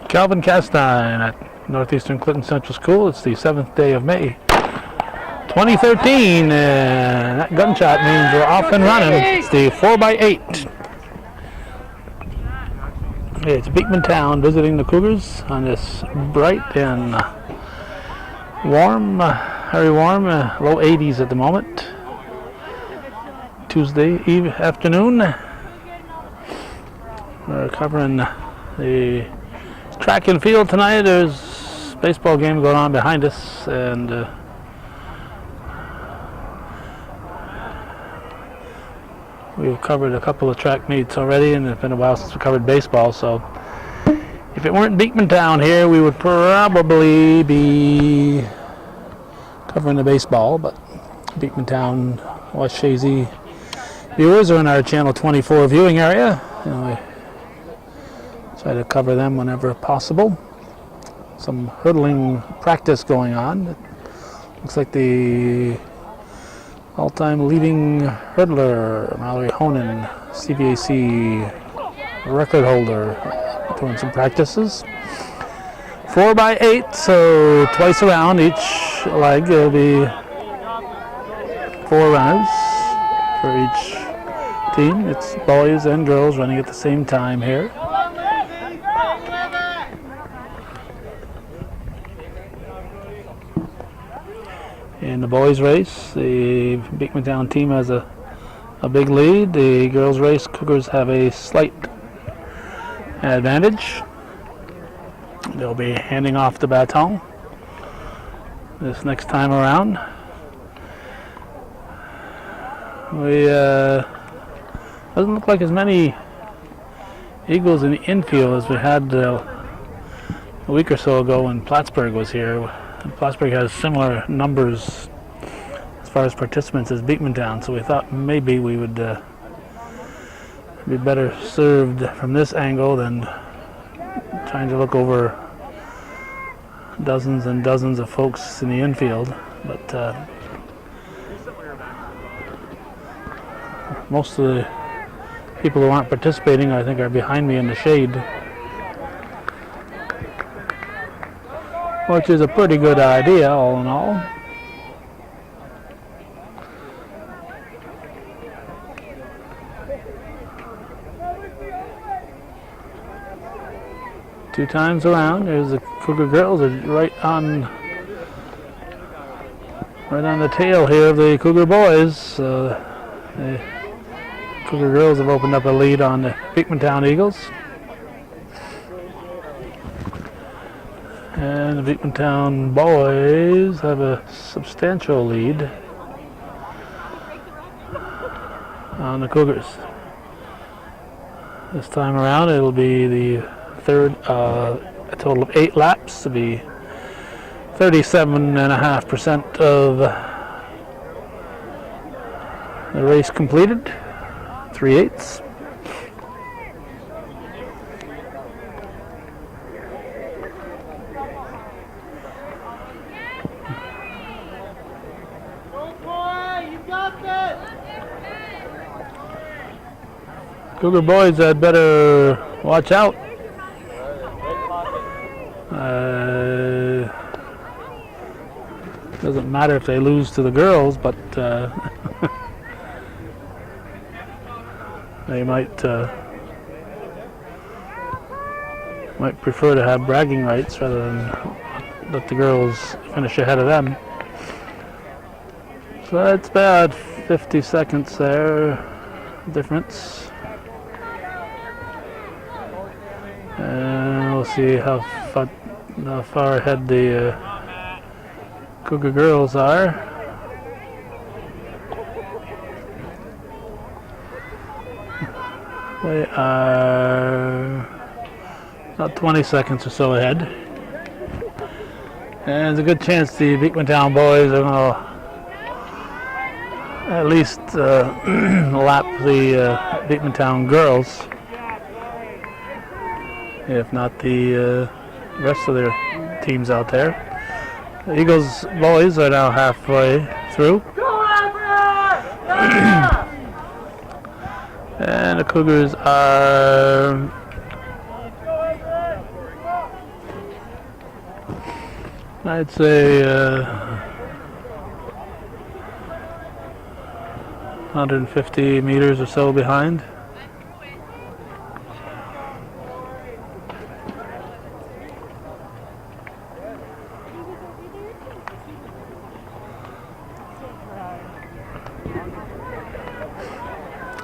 Calvin Castine at Northeastern Clinton Central School. It's the 7th day of May, 2013, and that gunshot means we're off and running. It's the 4x8. It's Beekmantown visiting the Cougars on this bright and warm, very warm, low 80s at the moment. Tuesday afternoon. We're covering the track and field tonight. There's a baseball game going on behind us, and we've covered a couple of track meets already, and it's been a while since we covered baseball, so if it weren't Beekmantown here, we would probably be covering the baseball. But Beekmantown, West Shazy viewers are in our Channel 24 viewing area. We try to cover them whenever possible. Some hurdling practice going on. It looks like the all-time leading hurdler, Mallory Honan, CVAC record holder, doing some practices. 4x8, so twice around each leg. There'll be 4 runners for each team. It's boys and girls running at the same time here. In the boys race, the Beekmantown team has a big lead. The girls race, Cougars have a slight advantage. They'll be handing off the baton this next time around. We doesn't look like as many Eagles in the infield as we had a week or so ago when Plattsburgh was here. Plattsburgh has similar numbers as far as participants as Beekmantown, so we thought maybe we would be better served from this angle than trying to look over dozens and dozens of folks in the infield. But most of the people who aren't participating, I think, are behind me in the shade, which is a pretty good idea, all in all. Two times around, there's the Cougar girls are right on the tail here of the Cougar boys. The Cougar girls have opened up a lead on the Beekmantown Eagles. And the Beekmantown boys have a substantial lead on the Cougars. This time around, it'll be the third, a total of 8 laps to be 37.5% of the race completed, 3/8. Cougar boys had better watch out. Doesn't matter if they lose to the girls, but they might prefer to have bragging rights rather than let the girls finish ahead of them. So that's bad. 50 seconds there difference. And we'll see how far ahead the Cougar girls are. They are about 20 seconds or so ahead. And there's a good chance the Beekmantown boys are going to at least lap the Beekmantown girls, if not the rest of their teams out there. The Eagles boys are now halfway through. Cougars are I'd say 150 meters or so behind.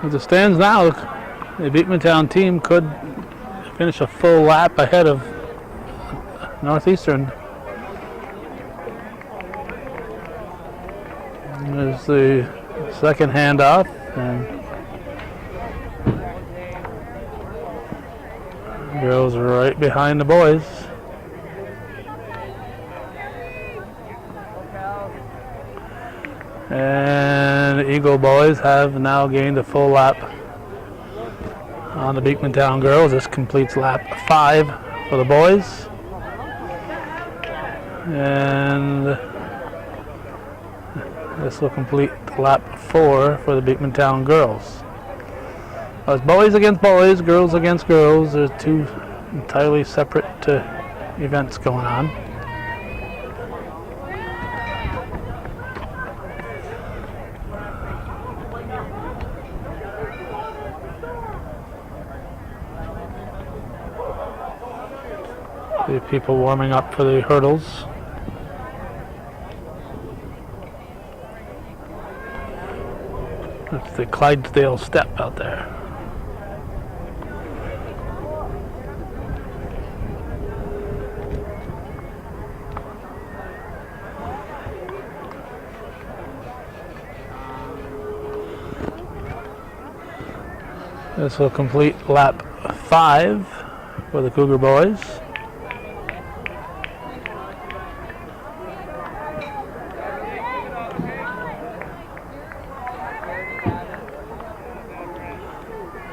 As it stands now, the Beekmantown team could finish a full lap ahead of Northeastern. There's the second handoff, and girls are right behind the boys. And the Eagle boys have now gained a full lap on the Beekmantown girls. This completes lap 5 for the boys. And this will complete lap 4 for the Beekmantown girls. It's boys against boys, girls against girls. There's two entirely separate events going on. The people warming up for the hurdles. That's the Clydesdale step out there. This will complete lap 5 for the Cougar boys.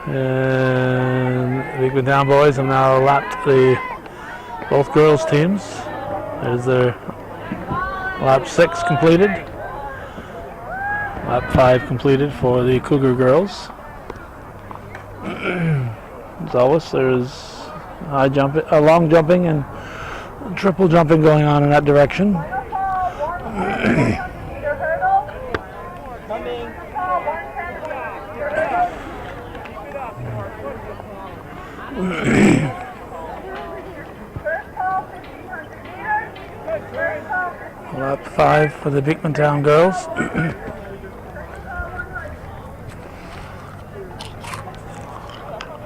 And the Beekmantown boys have now lapped both girls teams. There's their lap 6 completed. Lap 5 completed for the Cougar girls. As always, there's long jumping and triple jumping going on in that direction. Lap 5 for the Beekmantown girls.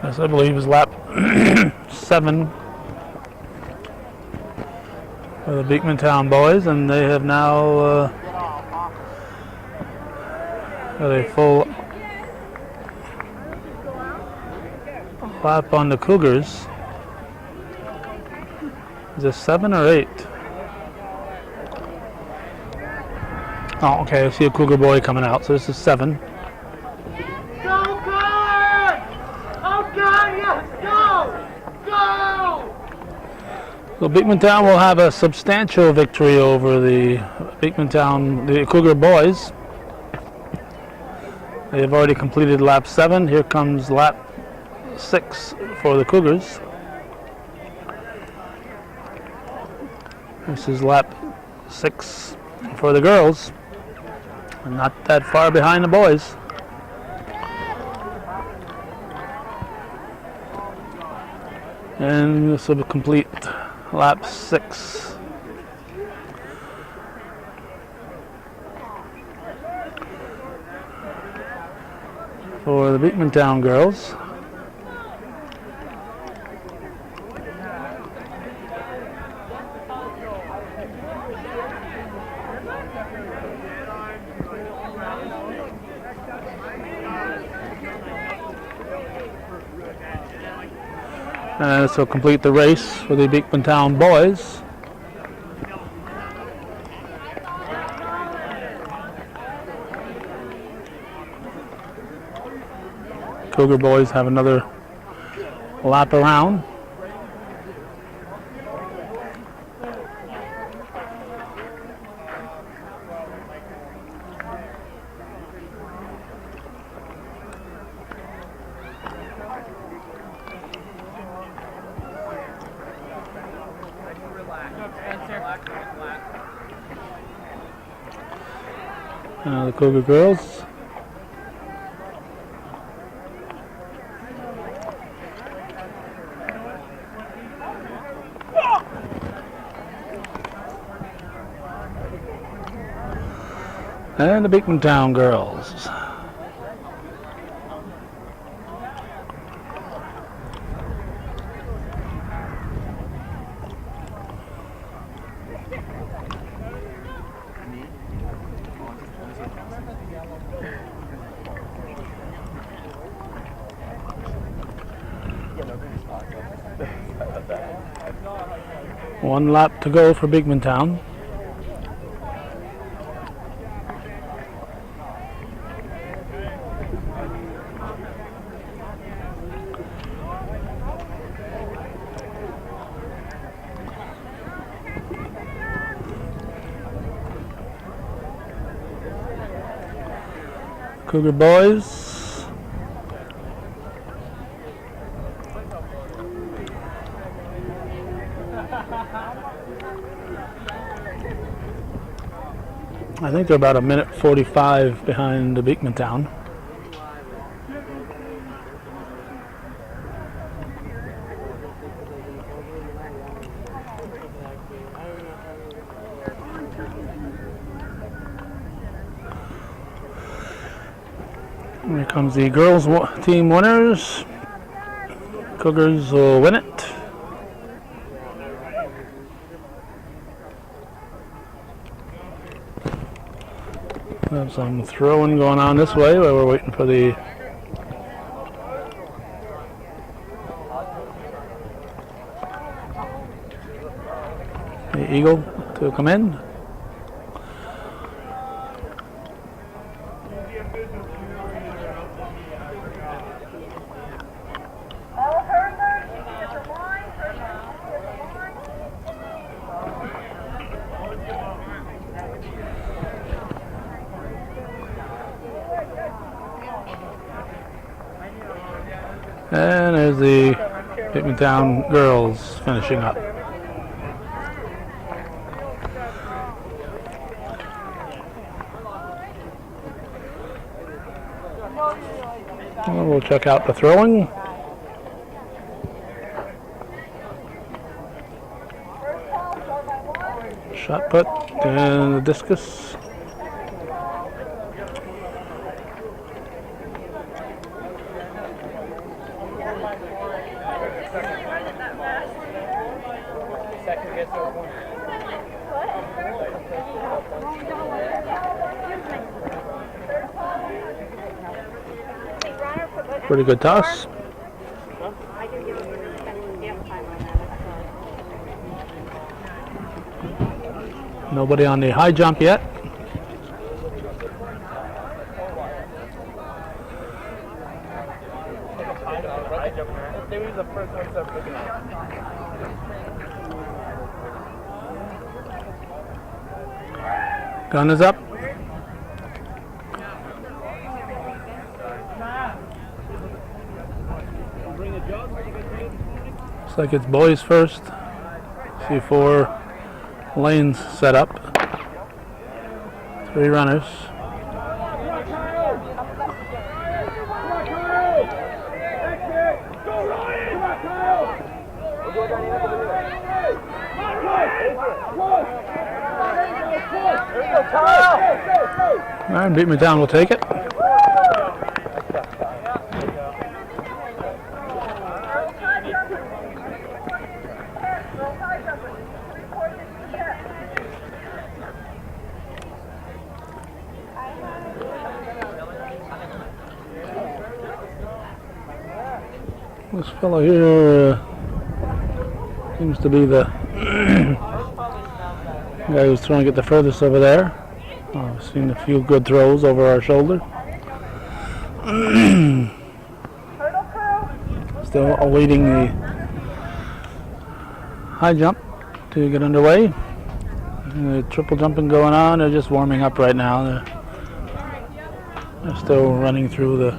This, I believe, is lap 7 for the Beekmantown boys, and they have now got a full lap on the Cougars. Is this 7 or 8? Oh, okay, I see a Cougar boy coming out, so this is 7. Go, Cougars! Okay, yes, go! Go! So Beekmantown will have a substantial victory over the Cougar boys. They have already completed lap 7. Here comes lap 6 for the Cougars. This is lap 6 for the girls. Not that far behind the boys. And this will complete lap 6. For the Beekmantown girls. This will complete the race for the Beekmantown boys. Cougar boys have another lap around. The Cougar girls. And the Beekmantown girls. One lap to go for Beekmantown. Cougar boys. I think they're about a minute 45 behind the Beekmantown. Here comes the girls team winners. Cougars will win it. Have some throwing going on this way while we're waiting for the Eagle to come in. And there's the Beekmantown girls finishing up. Well, we'll check out the throwing. Shot put and the discus. Pretty good toss. Nobody on the high jump yet. Gun is up. Looks like it's boys first. See 4 lanes set up. 3 runners. Alright, Beekmantown will take it. This fellow here seems to be the guy who's trying to get the furthest over there. I've seen a few good throws over our shoulder. Still awaiting the high jump to get underway. The triple jumping going on. They're just warming up right now. They're still running through the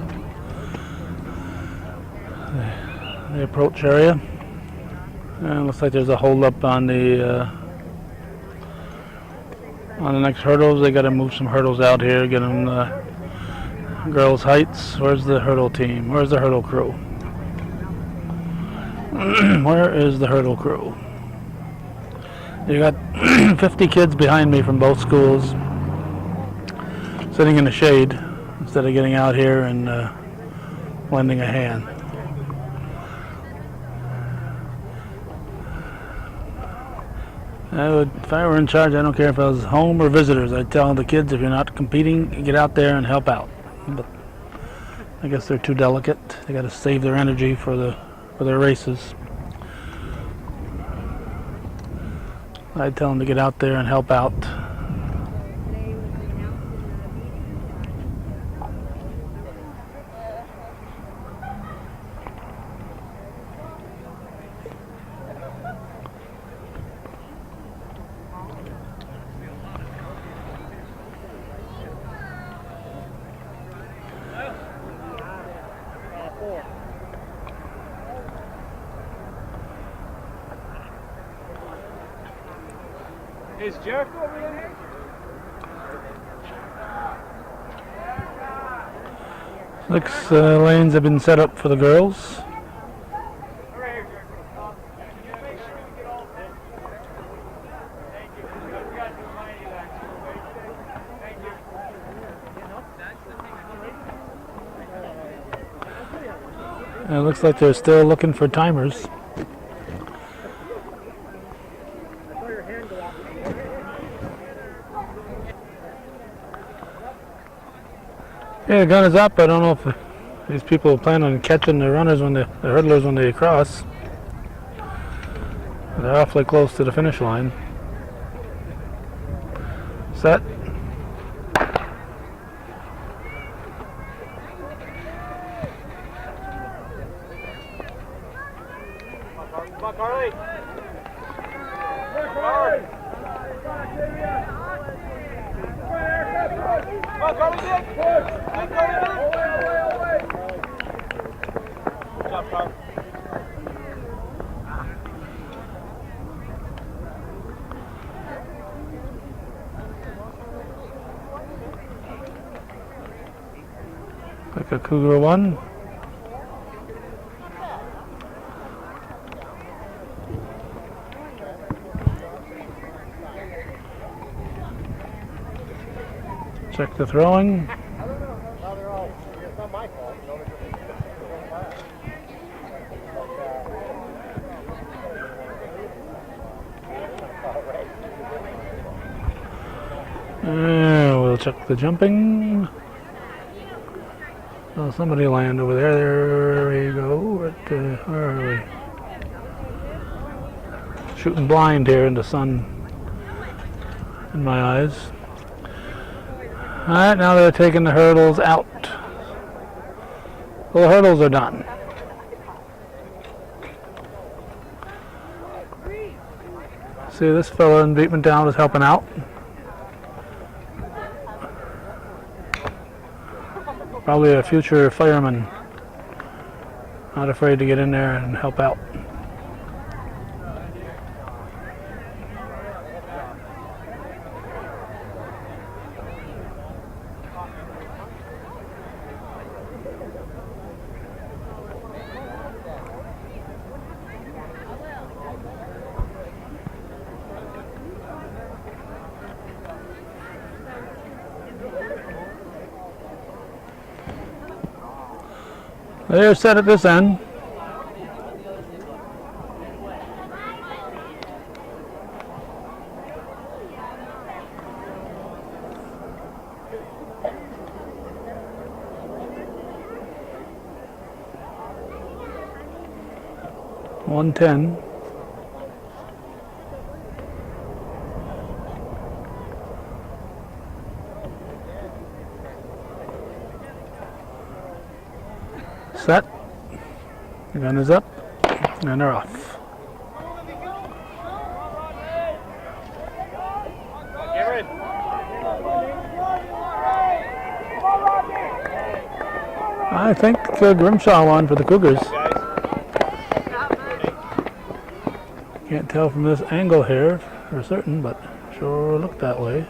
approach area. And it looks like there's a hold up on the On the next hurdles, they got to move some hurdles out here, get them girls' heights. Where's the hurdle team? Where's the hurdle crew? Where is the hurdle crew? You got 50 kids behind me from both schools sitting in the shade instead of getting out here and lending a hand. If I were in charge, I don't care if I was home or visitors, I'd tell the kids, if you're not competing, get out there and help out. But I guess they're too delicate. They got to save their energy for their races. I'd tell them to get out there and help out. Is Jericho over in here? Six lanes have been set up for the girls. And it looks like they're still looking for timers. Yeah, the gun is up. I don't know if these people plan on catching the runners the hurdlers when they cross. They're awfully close to the finish line. Set. Come on, Carly. Carly. Come on, Carly, Dick. Good, Carly, Dick. Good job, Carl. Like a Cougar one. Check the throwing. It's not my fault. We'll check the jumping. Oh, somebody land over there. There we go. Where are we? Shooting blind here in the sun in my eyes. Alright, now they're taking the hurdles out. Well, the hurdles are done. See, this fella in Beekmantown is helping out. Probably a future fireman. Not afraid to get in there and help out. They're set at this end. $110. Set. The gun is up, and they're off. I think Grimshaw won for the Cougars. Can't tell from this angle here for certain, but sure looked that way.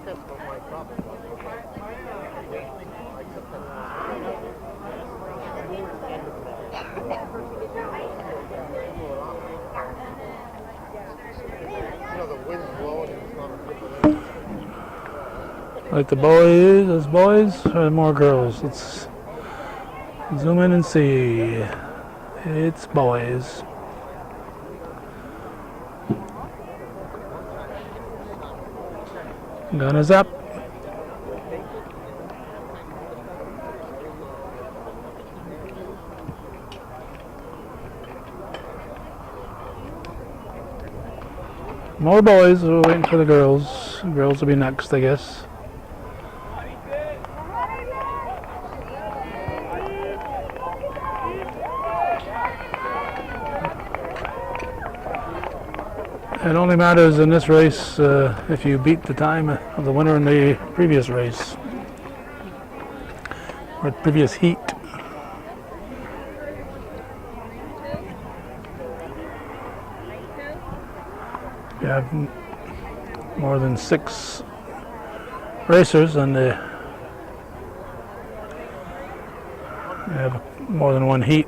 that's what my problem was. I took them you know, the wind's blowing and it's not a good. Like the boys, as boys, or more girls? Let's zoom in and see. It's boys. Gun is up. More boys. We're waiting for the girls. Girls will be next, I guess. It only matters in this race if you beat the time of the winner in the previous race or previous heat. You have more than 6 racers and you have more than one heat.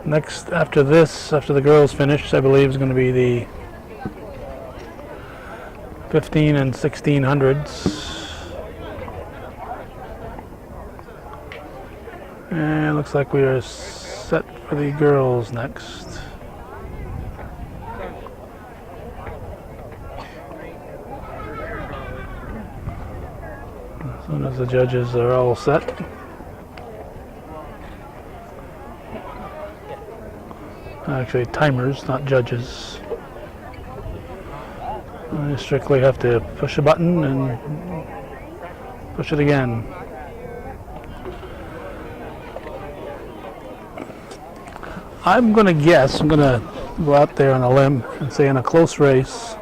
Next, after this, after the girls finish, I believe is going to be the 15 and 1600s. And it looks like we are set for the girls next. As soon as the judges are all set. Actually, timers, not judges. You strictly have to push a button and push it again. I'm going to guess, I'm going to go out there on a limb and say in a close race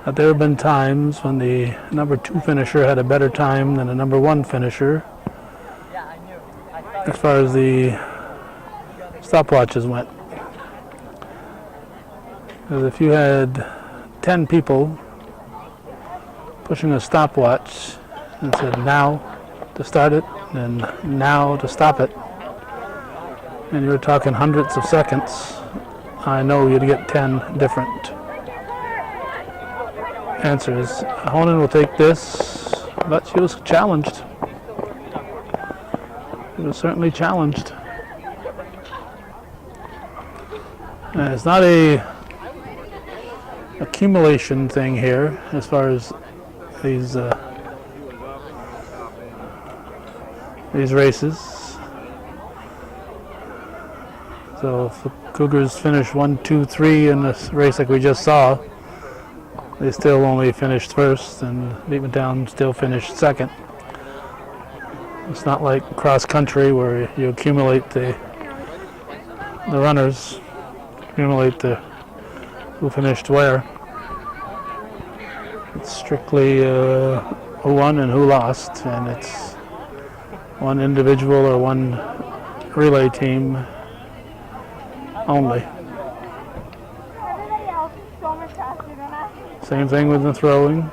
that there have been times when the number 2 finisher had a better time than the number 1 finisher as far as the stopwatches went. Because if you had 10 people pushing a stopwatch and said now to start it and now to stop it, and you were talking hundreds of seconds, I know you'd get 10 different answers. Honan will take this, but she was challenged. She was certainly challenged. And it's not a accumulation thing here as far as these races. So if the Cougars finish 1, 2, 3 in this race like we just saw, they still only finished first, and Beekmantown still finished second. It's not like cross country where you accumulate the runners, accumulate the who finished where. It's strictly who won and who lost, and it's one individual or one relay team only. Same thing with the throwing.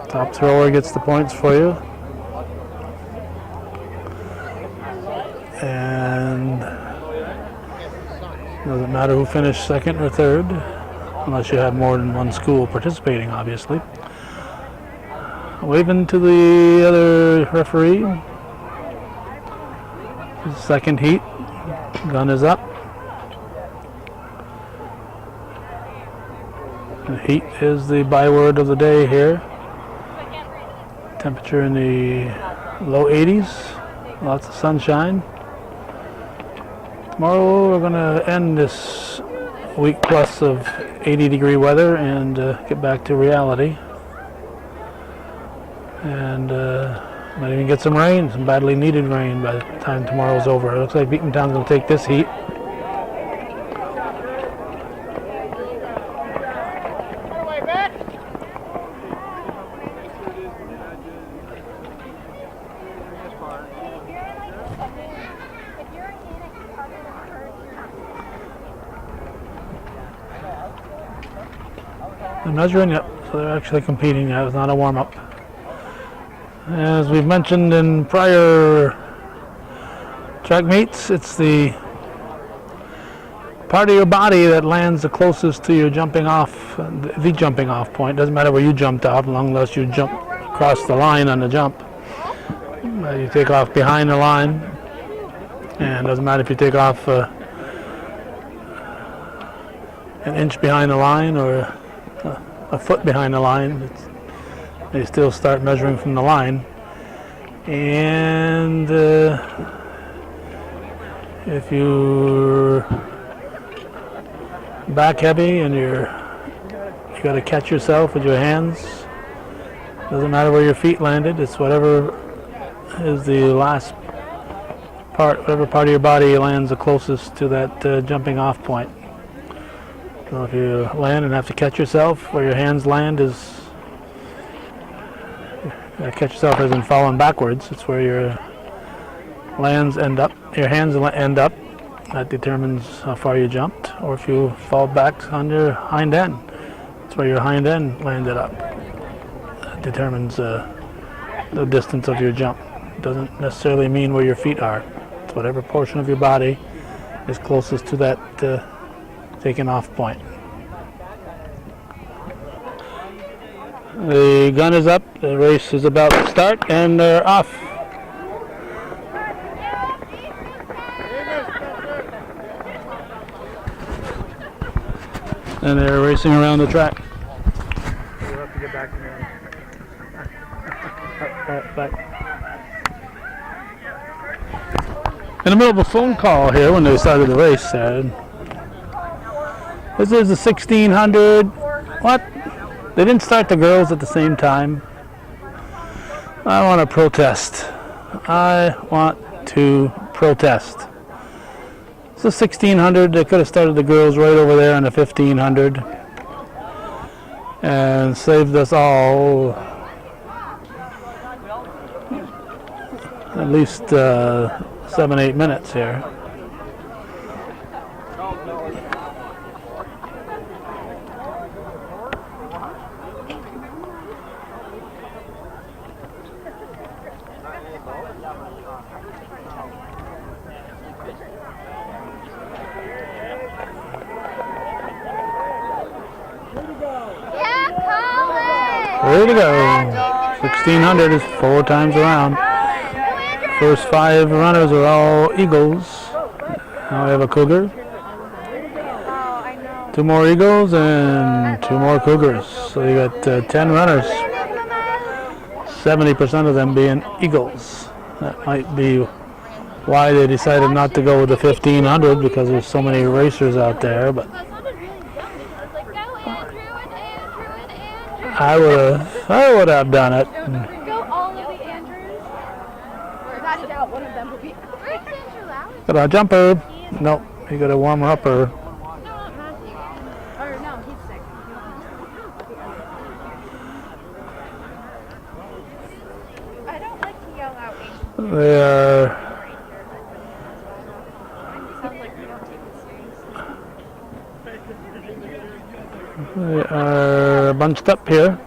Top thrower gets the points for you. And it doesn't matter who finished second or third, unless you have more than one school participating, obviously. Waving to the other referee. Second heat. Gun is up. And heat is the byword of the day here. Temperature in the low 80s. Lots of sunshine. Tomorrow we're going to end this week plus of 80-degree weather and get back to reality. And might even get some rain, some badly needed rain by the time tomorrow's over. It looks like Beekmantown's going to take this heat. They're measuring, yep. So they're actually competing. That was not a warm-up. As we've mentioned in prior track meets, it's the part of your body that lands the closest to your jumping off, the jumping off point. Doesn't matter where you jumped off, unless you jump across the line on the jump. You take off behind the line, and it doesn't matter if you take off an inch behind the line or a foot behind the line. They still start measuring from the line. And if you're back heavy and you got to catch yourself with your hands, doesn't matter where your feet landed, it's whatever is the last part, whatever part of your body lands the closest to that jumping off point. So if you land and have to catch yourself, where your hands land is, catch yourself as in falling backwards. It's where your hands end up. That determines how far you jumped. Or if you fall back on your hind end, it's where your hind end landed up. That determines the distance of your jump. It doesn't necessarily mean where your feet are. It's whatever portion of your body is closest to that taking off point. The gun is up, the race is about to start, and they're off. And they're racing around the track. We'll have to get back to me. Back. In the middle of a phone call here when they started the race, this is the 1600. What? They didn't start the girls at the same time. I want to protest. It's the 1600. They could have started the girls right over there in the 1500 and saved us all at least 7-8 minutes here. Way to go. 1600 is 4 times around. First 5 runners are all Eagles. Now we have a Cougar. 2 more Eagles and 2 more Cougars. So you got 10 runners. 70% of them being Eagles. That might be why they decided not to go with the 1500, because there's so many racers out there. But I would have done it. Go all of the Andrews. Without a doubt, one of them will be. Where's Andrew Alex? Got a jumper. Nope, you got a warm upper. No, not Matthew. Or no, he's sick. I don't like to yell out Asian. They are. Sounds like we don't take it seriously. They are bunched up here.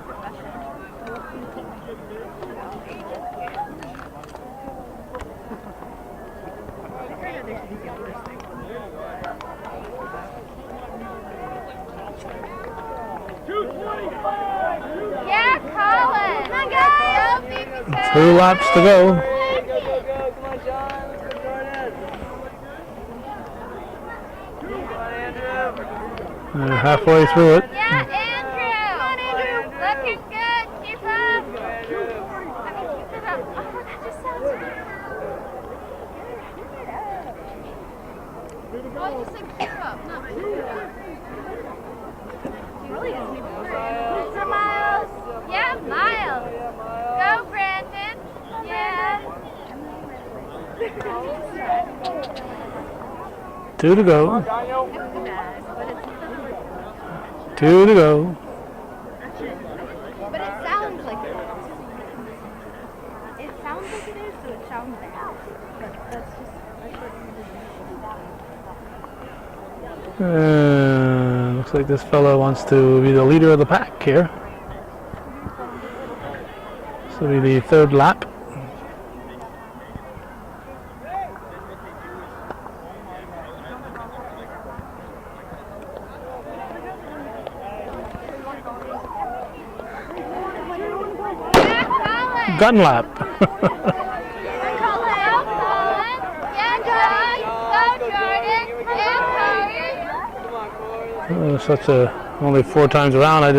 Yeah, Colin! Come on, guys! 2 laps to go. Go, come on, John. Let's go, Jordan. Come on, Andrew. They're halfway through it. Yeah, Andrew! Come on, Andrew! Looking good! Keep up! I mean, keep it up. Oh, that just sounds good. Oh, I just said keep up, not keep it up. Really is keep up. Mr. Miles! Yeah, Miles! Go, Brandon! Yeah! 2 to go. But it's 2 to go. But it sounds like it is. It sounds like it is, so it sounds bad. But that's just. Looks Looks like this fellow wants to be the leader of the pack here. This will be the third lap. Gun lap. Such a only 4 times around. I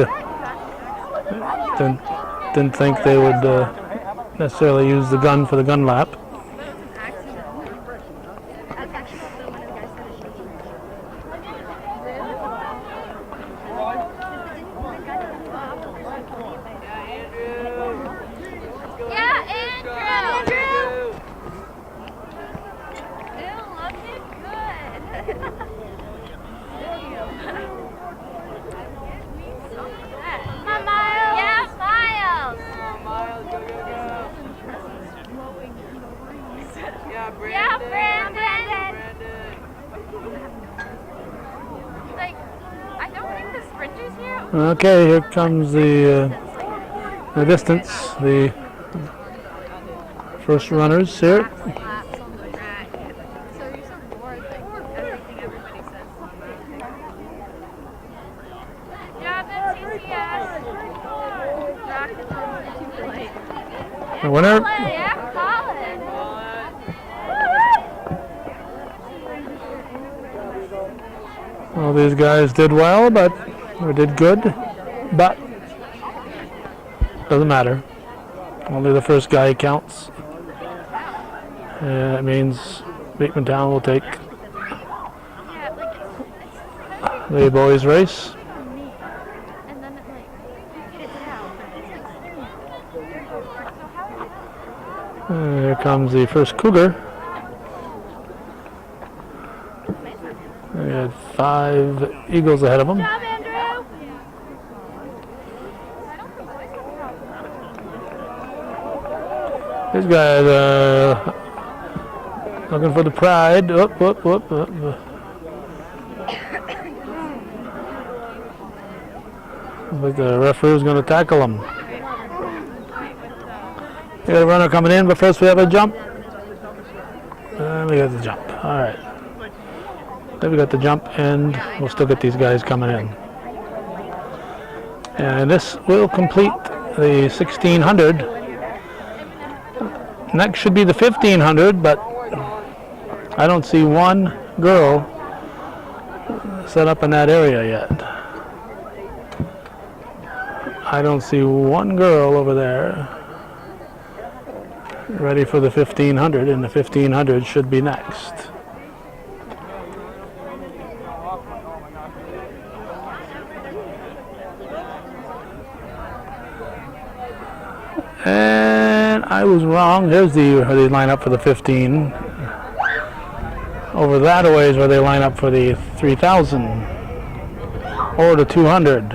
didn't think they would necessarily use the gun for the gun lap. Okay, here comes the distance, the first runners here. The winner. All these guys did well, or did good, but doesn't matter. Only the first guy counts. That means Beekmantown will take the boys' race. Here comes the first Cougar. We had 5 Eagles ahead of them. These guys looking for the pride. Up. Looks like the referee is going to tackle them. We got a runner coming in, but first we have a jump. And we got the jump. All right. Then we got the jump, and we'll still get these guys coming in. And this will complete the 1600. Next should be the 1500, but I don't see one girl set up in that area yet. I don't see one girl over there ready for the 1500, and the 1500 should be next. And I was wrong. There's where they line up for the 15. Over that way is where they line up for the 3000 or the 200.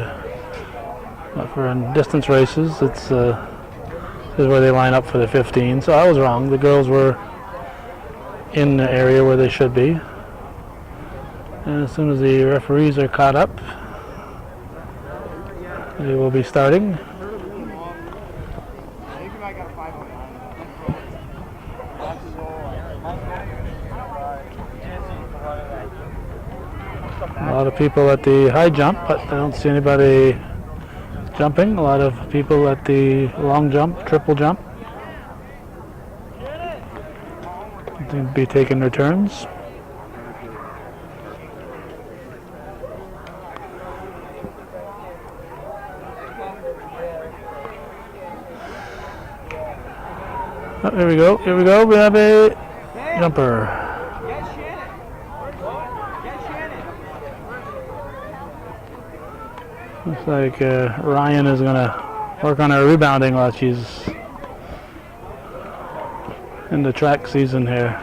But for distance races, it's this is where they line up for the 15. So I was wrong. The girls were in the area where they should be. And as soon as the referees are caught up, they will be starting. A lot of people at the high jump, but I don't see anybody jumping. A lot of people at the long jump, triple jump. They seem to be taking their turns. Oh, here we go. We have a jumper. Looks like Ryan is going to work on her rebounding while she's in the track season here.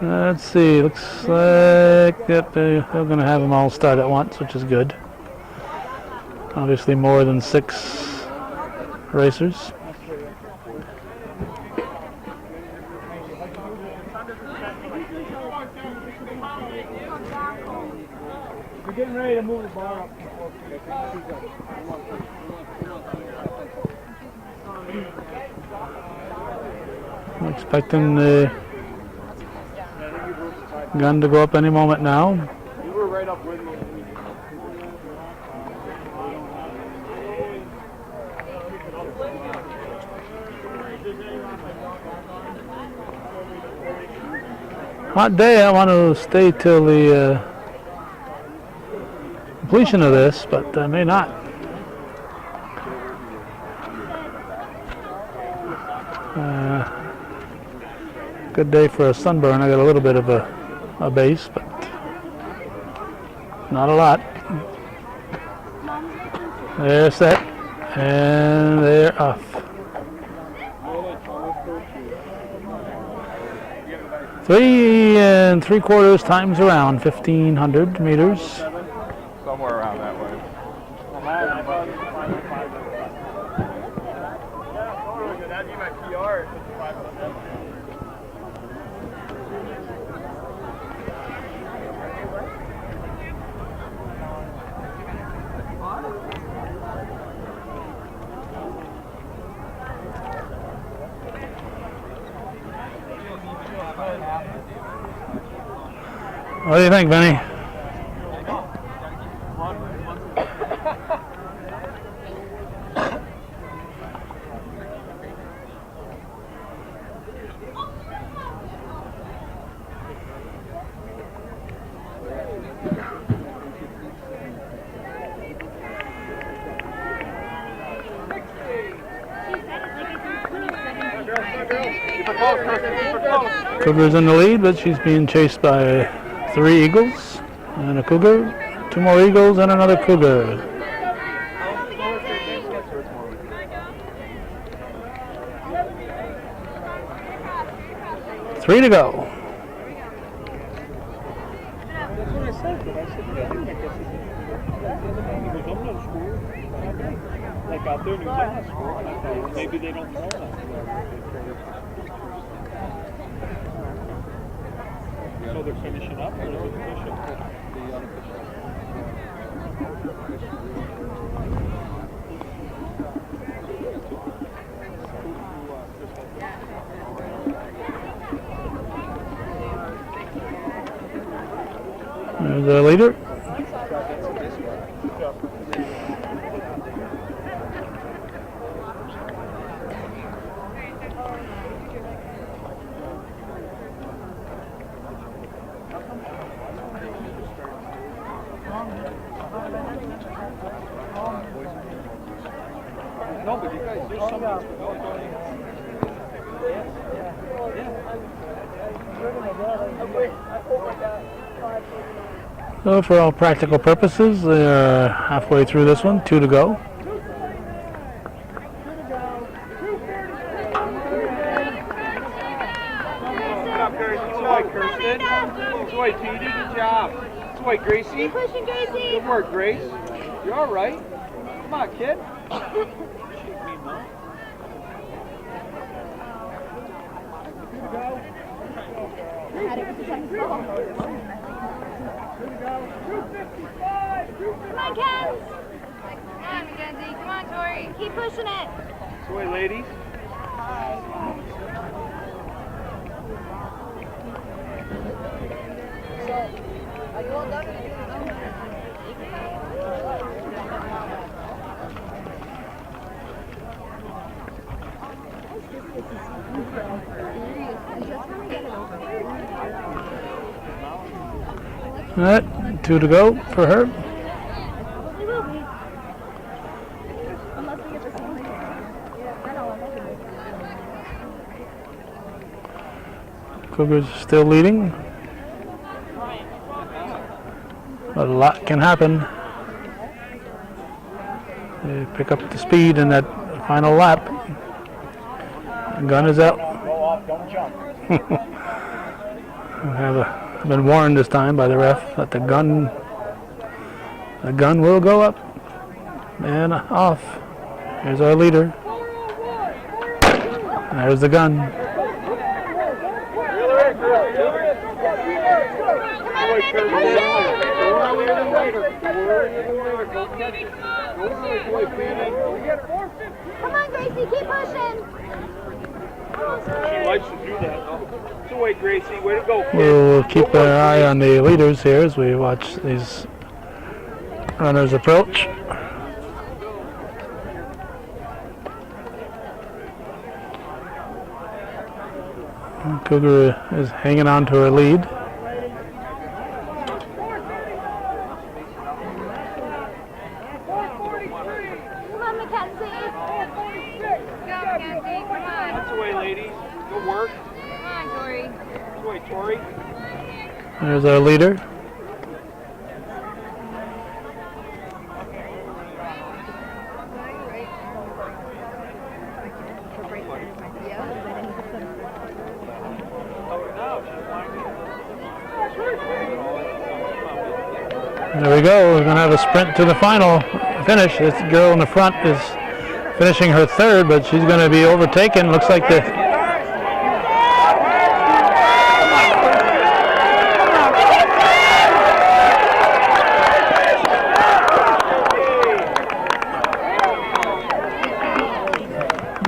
Let's see, looks like they're going to have them all start at once, which is good. Obviously more than 6 racers. We're getting ready to move the bar up. I'm expecting the gun to go up any moment now. You were right up with me. Hot day. I want to stay till the completion of this, but I may not. Good day for a sunburn. I got a little bit of a base, but not a lot. They're set, and they're off. 3 3/4 times around, 1,500 meters. Somewhere around that way. That'd be my PR. What do you think, Benny? Cougars in the lead, but she's being chased by 3 eagles and a cougar, 2 more eagles and another cougar. 3 to go. Like out there, New Zealand school. Maybe they don't know that. So they're finishing up, or is it official? There's the leader. No, but you guys, there's something to go. So for all practical purposes, they're halfway through this one, 2 to go. Good job, Kirsten. This way, Kirsten. This way, Petey. Good job. This way, Gracie. Keep pushing, Gracie. Good work, Grace. You're all right. Come on, kid. Had it with the second ball. Come on, Ken. Come on, Mackenzie. Come on, Tori. Keep pushing it. This way, ladies. All right, 2 to go for her. We will be. Unless we get the same thing. I know, Cougars still leading, but a lot can happen. They pick up the speed in that final lap. The gun is out. Go off, don't jump. I've been warned this time by the ref that the gun will go up and off. Here's our leader. There's the gun. Come on, Gracie, keep pushing. She likes to do that. It's a way, Gracie. Way to go, kid. We'll keep our eye on the leaders here as we watch these runners approach. Cougar is hanging on to her lead. Come on, Mackenzie. Go, Mackenzie. Come on. That's the way, ladies. Good work. Come on, Tori. That's the way, Tori. There's our leader. There we go. We're going to have a sprint to the final finish. This girl in the front is finishing her third, but she's going to be overtaken. Looks like the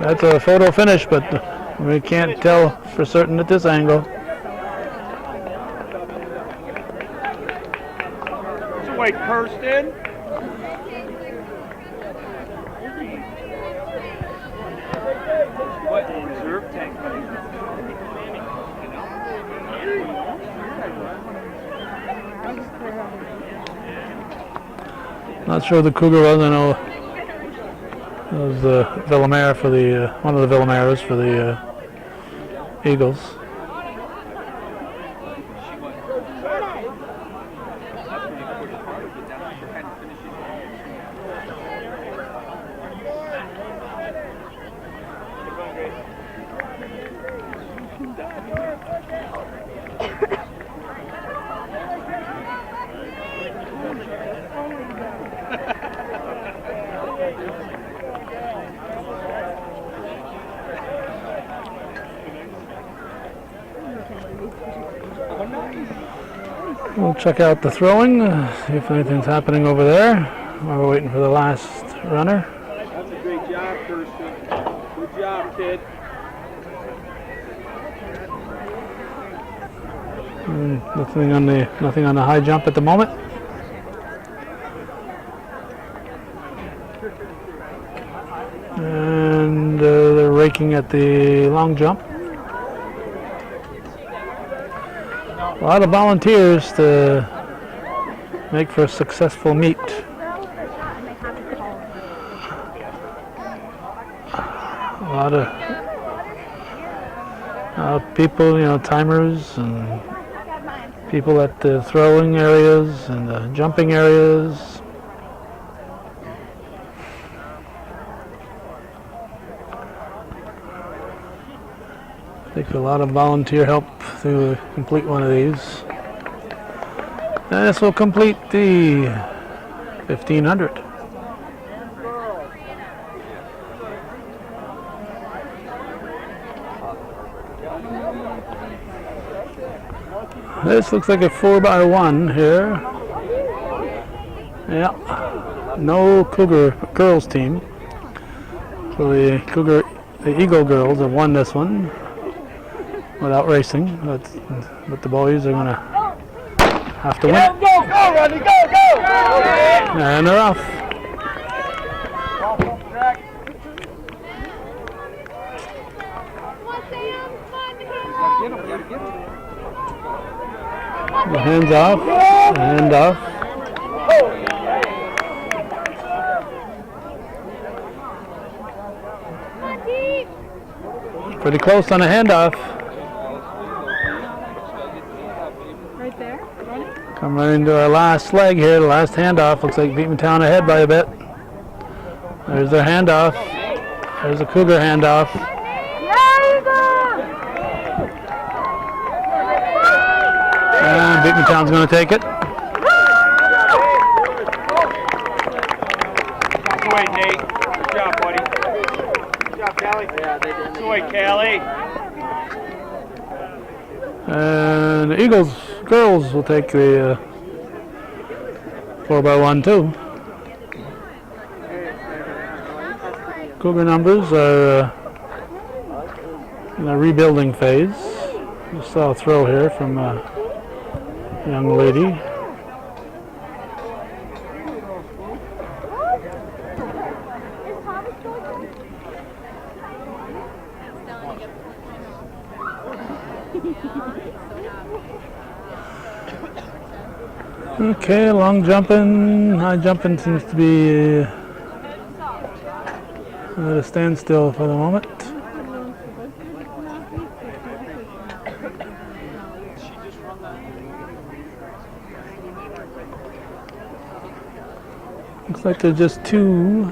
that's a photo finish, but we can't tell for certain at this angle. That's the way, Kirsten. What? Reserve tank. Not sure the Cougar was. I know it was Villamere for the one of the Villameres for the Eagles. We'll check out the throwing, see if anything's happening over there while we're waiting for the last runner. That's a great job, Kirsten. Good job, kid. Nothing on the high jump at the moment. And they're raking at the long jump. A lot of volunteers to make for a successful meet. A lot of people, timers and people at the throwing areas and the jumping areas. Takes a lot of volunteer help to complete one of these. And this will complete the 1500. This looks like a 4x1 here. Yeah, no Cougar girls team. So the Eagle girls have won this one without racing, but the boys are going to have to win it. Go, Rodney, go! And they're off. The hands off, hand off. Pretty close on a handoff. Right there? Come right into our last leg here, the last handoff. Looks like Beekmantown ahead by a bit. There's their handoff. There's a Cougar handoff. And Beekmantown's going to take it. Wait, Nate. Good job, buddy. Good job, Callie. Yeah, they did. Away, Callie. And the Eagles girls will take the 4x1 too. Cougar numbers are in a rebuilding phase. Just saw a throw here from a young lady. Okay, long jumping, high jumping seems to be at a standstill for the moment. Looks like there's just two,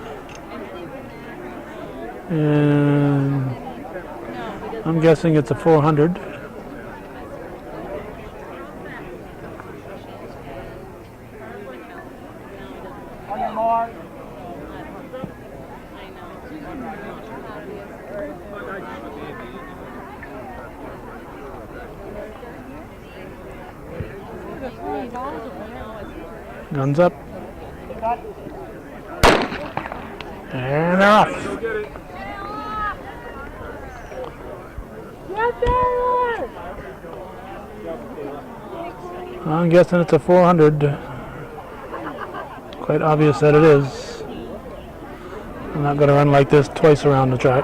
and I'm guessing it's a 400. On your mark. Guns up. And they're off. I'm guessing it's a 400. Quite obvious that it is. I'm not going to run like this twice around the track.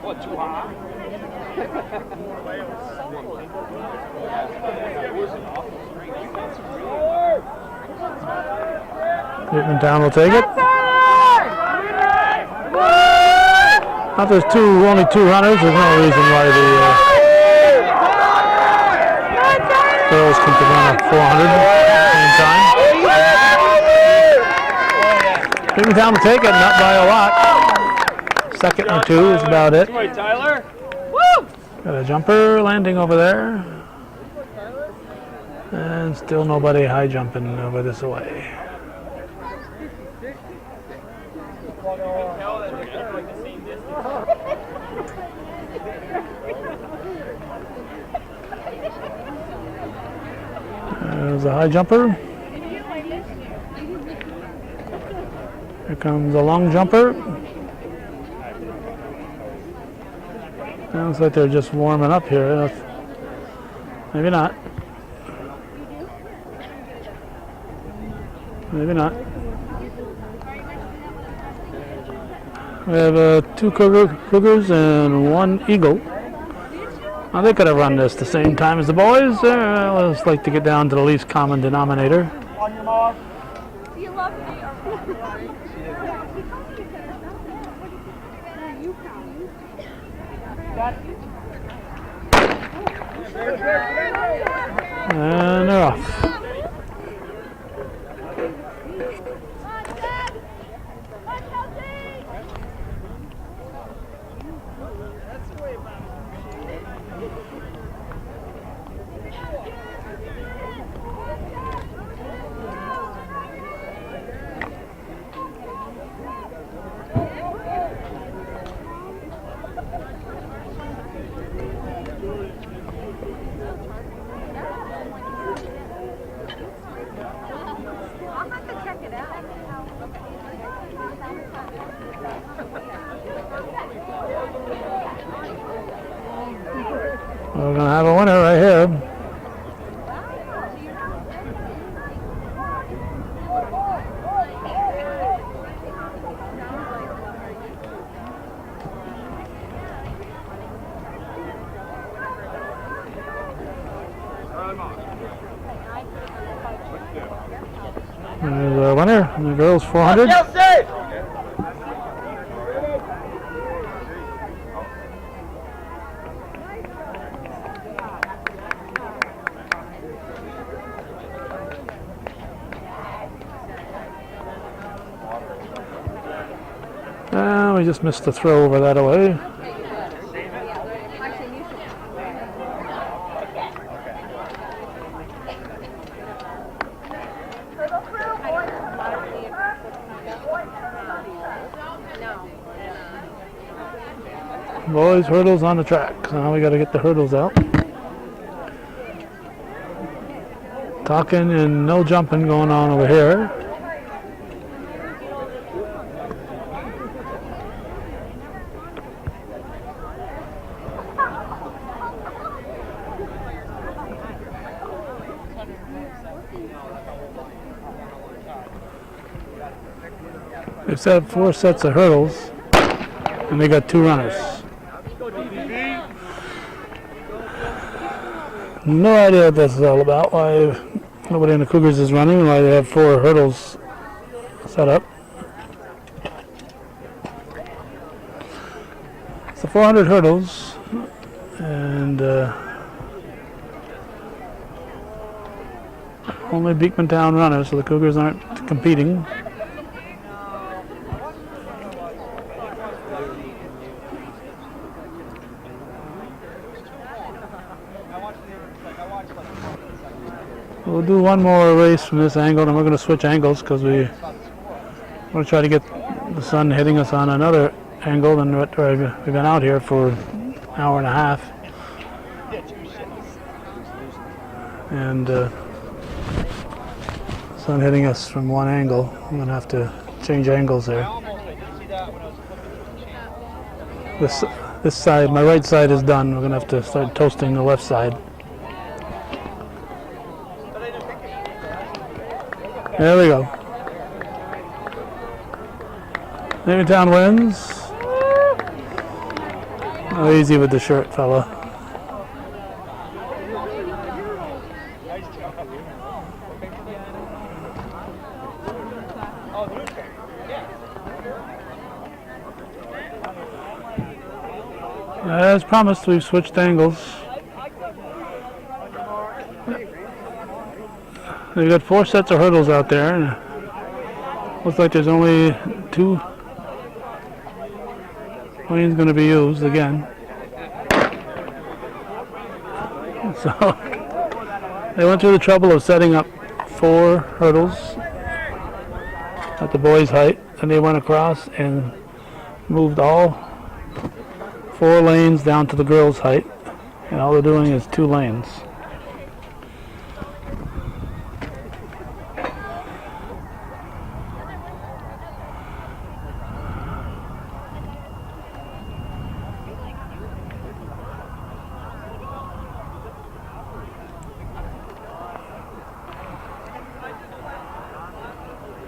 What, too high? Beekmantown will take it. Now there's only two runners. There's no reason why the girls can run a 400 at the same time. Beekmantown will take it, not by a lot. Second or two is about it. Right, Tyler. Got a jumper landing over there. And still nobody high jumping over this way. There's a high jumper. Here comes a long jumper. Sounds like they're just warming up here. Maybe not. Maybe not. We have two Cougars and one Eagle. Now they could have run this the same time as the boys. I just like to get down to the least common denominator. On your mark. Do you love me And they're off. I'll have to check it out. We're gonna have a winner right here. There's a winner, and the girls 400. We just missed the throw over that away. Boys, hurdles on the track. So now we got to get the hurdles out. Talking and no jumping going on over here. They've set up 4 sets of hurdles, and they got 2 runners. No idea what this is all about. Why nobody in the Cougars is running, why they have 4 hurdles set up. It's the 400 hurdles, and only Beekmantown runners, so the Cougars aren't competing. We'll do one more race from this angle, and we're going to switch angles because we want to try to get the sun hitting us on another angle than what we've been out here for an hour and a half. And sun hitting us from one angle. I'm going to have to change angles there. This side, my right side is done. We're going to have to start toasting the left side. There we go. Beekmantown wins. Oh, easy with the shirt, fella. As promised, we've switched angles. They've got 4 sets of hurdles out there, and looks like there's only 2 lanes going to be used again. So they went through the trouble of setting up 4 hurdles at the boys' height, and they went across and moved all 4 lanes down to the girls' height, and all they're doing is 2 lanes.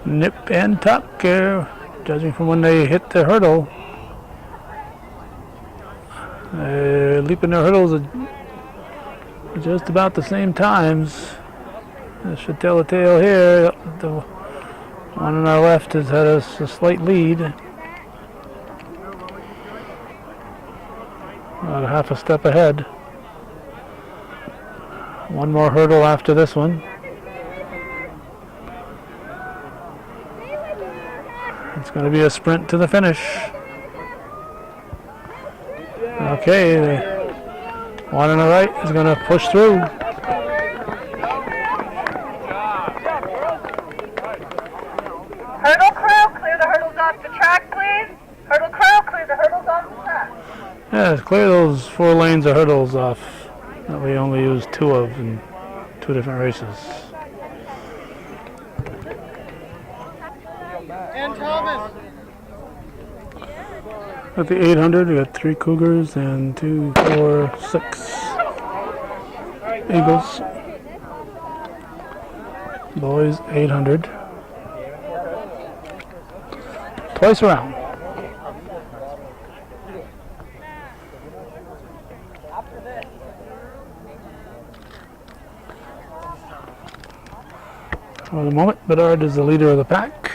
Nip and tuck, judging from when they hit the hurdle. Leaping their hurdles at just about the same times. This should tell a tale here. The one on our left has had us a slight lead. About a half a step ahead. One more hurdle after this one. It's going to be a sprint to the finish. Okay, the one on the right is going to push through. Hurdle crew, clear the hurdles off the track, please. Hurdle crew, clear the hurdles off the track. Yeah, clear those 4 lanes of hurdles off that we only use 2 of in 2 different races. And Thomas. At the 800, we got 3 Cougars and 2, 4, 6 Eagles. Boys 800. Twice around. For the moment, Bedard is the leader of the pack.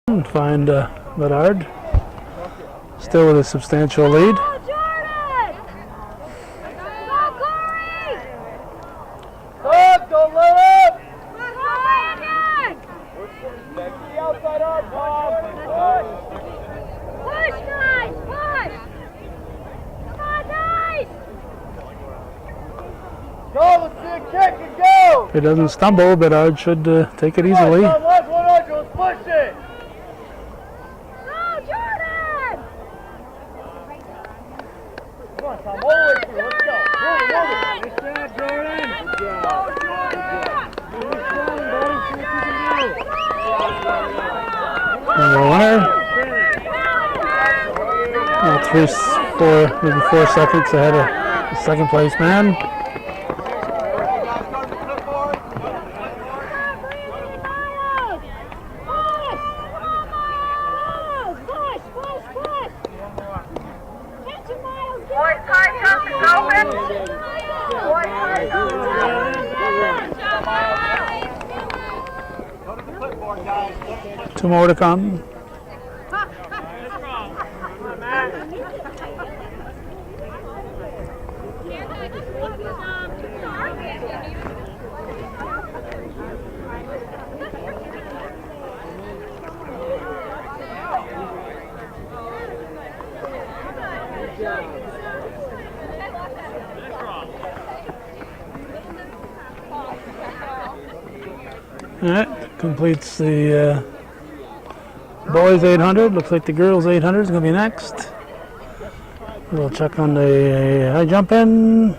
Find Bedard. Still with a substantial lead. Go, Jordan! Go, Corey! Up, don't let up! Go, Brandon! Back to the outside arm, Tom. Push, guys! Push! Come on, guys! Go, let's see a kick and go! If he doesn't stumble, Bedard should take it Come on, easily. Tom, last 100, let's push it! Go, Jordan! Come on, Tom, all the way through, let's go. Move it, move it. Nice job, Jordan. Good job. And the winner. Now 4 seconds ahead of the second place man. Boys, high jump is open. Boys, high jump is open. 2 more to come. All right, completes the boys 800. Looks like the girls 800 is going to be next. We'll check on the high jump in.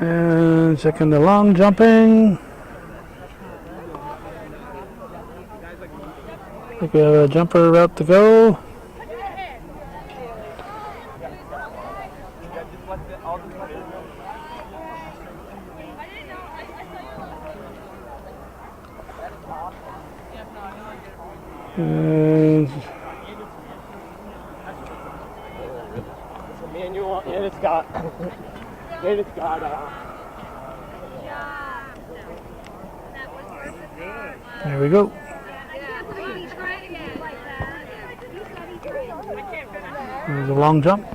And checking the long jumping. I think we have a jumper about to go. And Manual, and it's got, there we go. There's a long jump.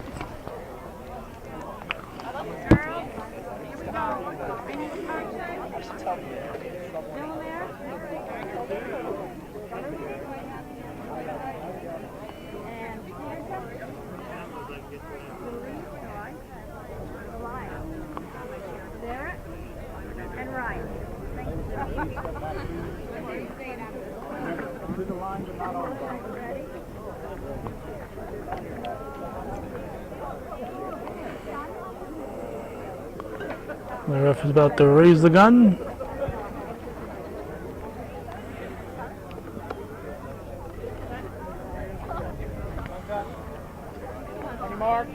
The ref is about to raise the gun. Mark.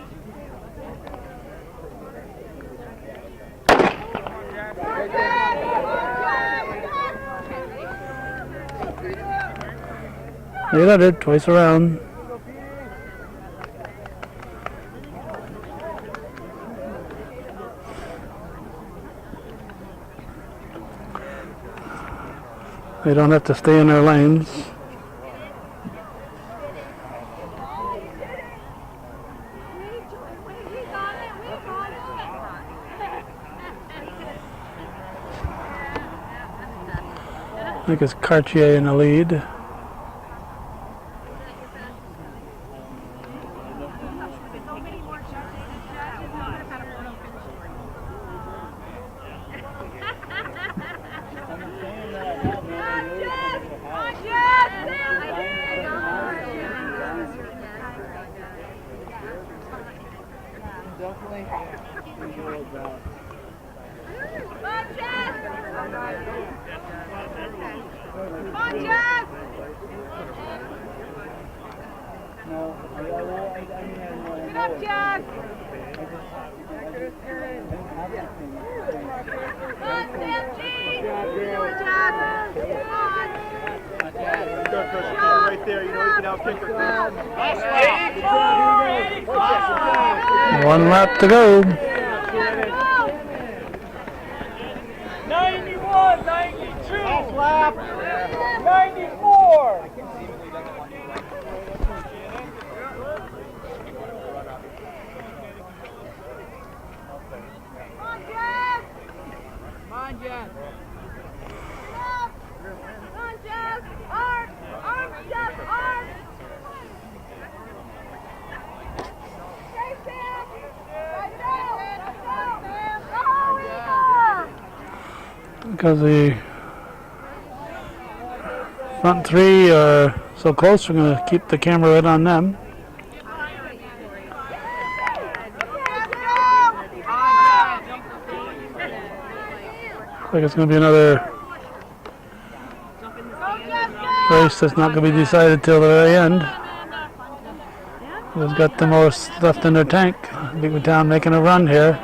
They let it twice around. They don't have to stay in their lanes. I think it's Cartier in the lead. Right there, you know you can out-kick her. 1 lap to go. 91, 92. lap. 94. Come on, Jen. Come on, Jeff! Arm! Arm, Jeff! Arm! Okay, Sam! Right now! Go, Because the front three are so close, we're going to keep the camera right on them. Looks like it's going to be another race that's not going to be decided till the very end. Who's got the most left in their tank? Beekmantown making a run here.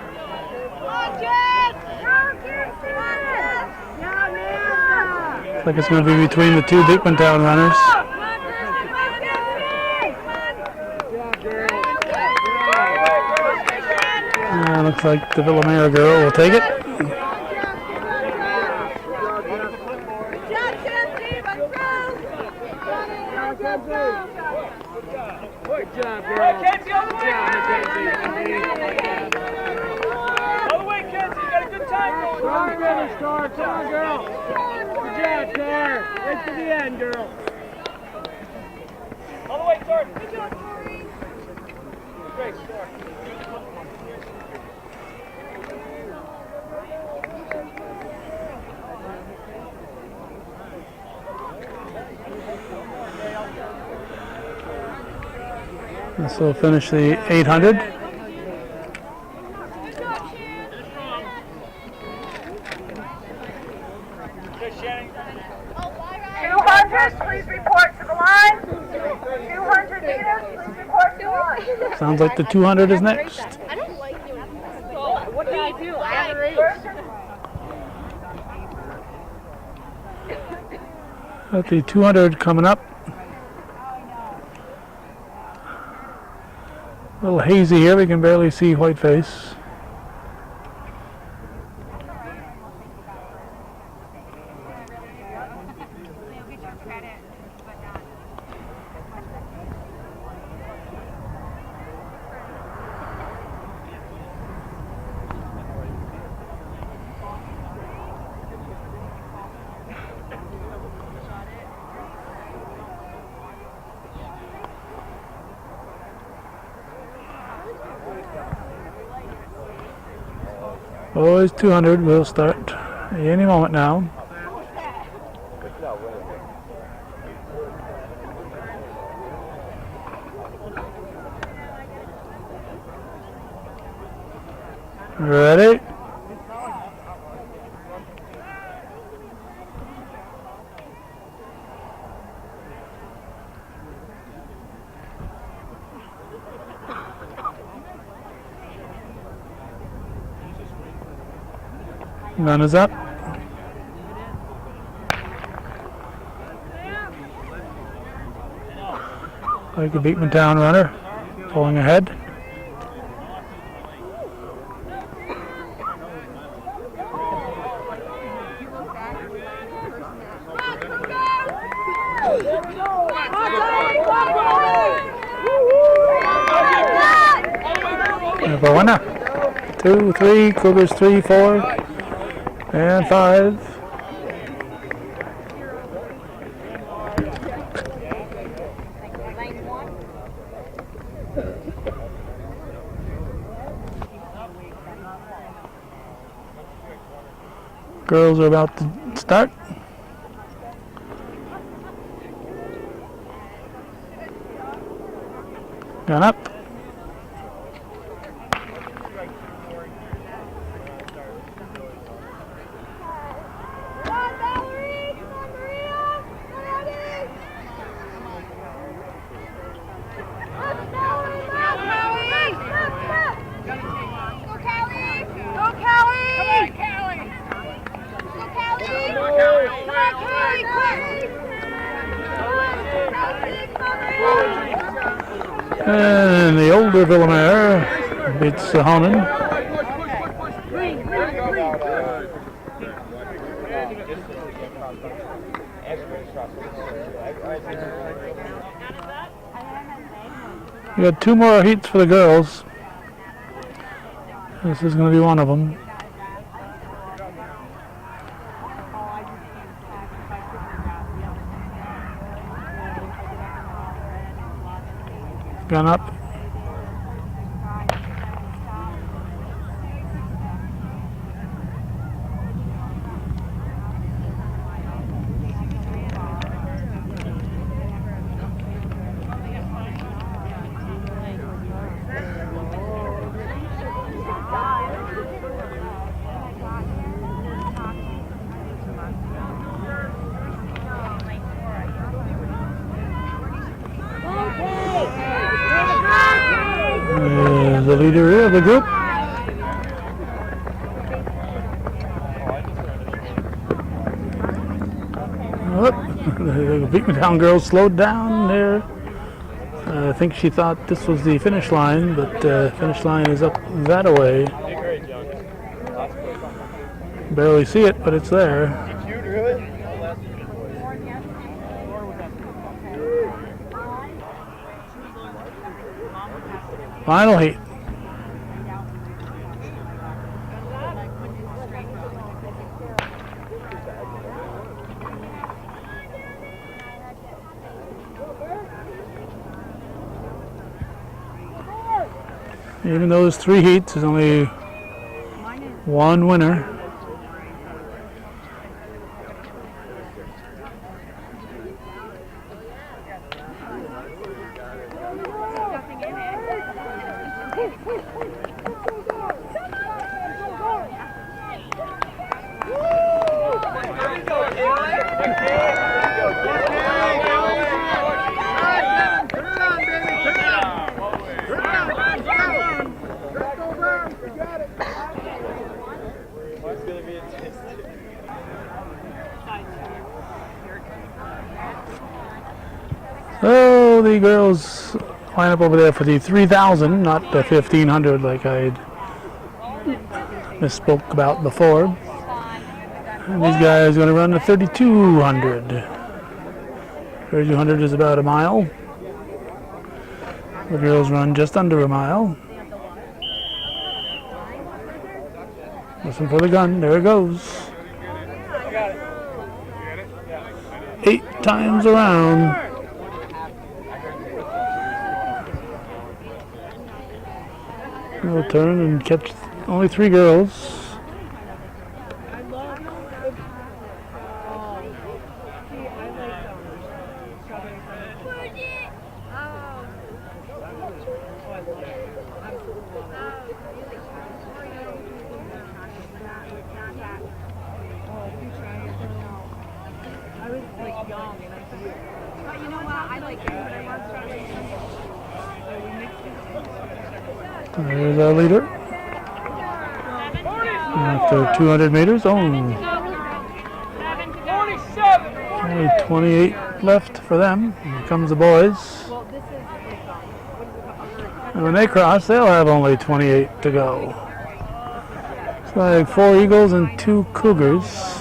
Looks like it's going to be between the two Beekmantown runners. Looks like the Villamere girl will take it. Good job, girl. Kenzie, all the way. All the way, Kenzie. You got a good time going. Strong finish, Tar. Come on, girl. Good job, Tar. Right to the end, girl. All the way, Tar. Good job, Tori. Great, Tar. This will finish the 800. Good, Shannon. 200, please report to the line. 200 meters, please report to the line. Sounds like the 200 is next. I don't like doing it. What do I do? I have a race. Got the 200 coming up. A little hazy here, we can barely see Whiteface. Boys 200 will start any moment now. Ready? Gun is up. Like a Beekmantown runner, pulling ahead. Number 1 up. 2, 3, Cougars 3, 4, and 5. Girls are about to start. Gun up. And the older Villamere beats Honan. We got 2 more heats for the girls. This is going to be one of them. Gun up. The leader here of the group. The Beekmantown girls slowed down there. I think she thought this was the finish line, but the finish line is up that way. Barely see it, but it's there. Final heat. Even though there's 3 heats, there's only 1 winner. So the girls line up over there for the 3,000, not the 1,500 like I had misspoke about before. And these guys are going to run the 3,200. 3,200 is about a mile. The girls run just under a mile. Listen for the gun. There it goes. 8 times around. We'll turn and catch only 3 girls. There's our leader. After 200 meters, only 28 left for them. Here comes the boys. And when they cross, they'll have only 28 to go. It's like 4 Eagles and 2 Cougars.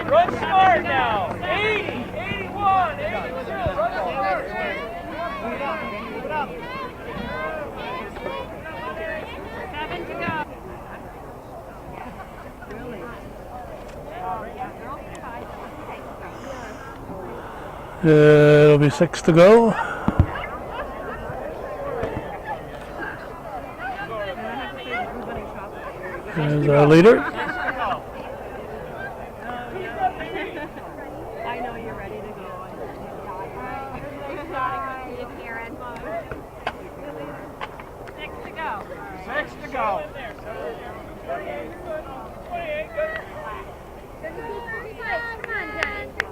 Run smart now. 80, 81, 82. Run smart. Move it up. 7 to go. It'll be 6 to go. There's our leader. I know you're ready to go. Six to go. 6 to go. 28, good.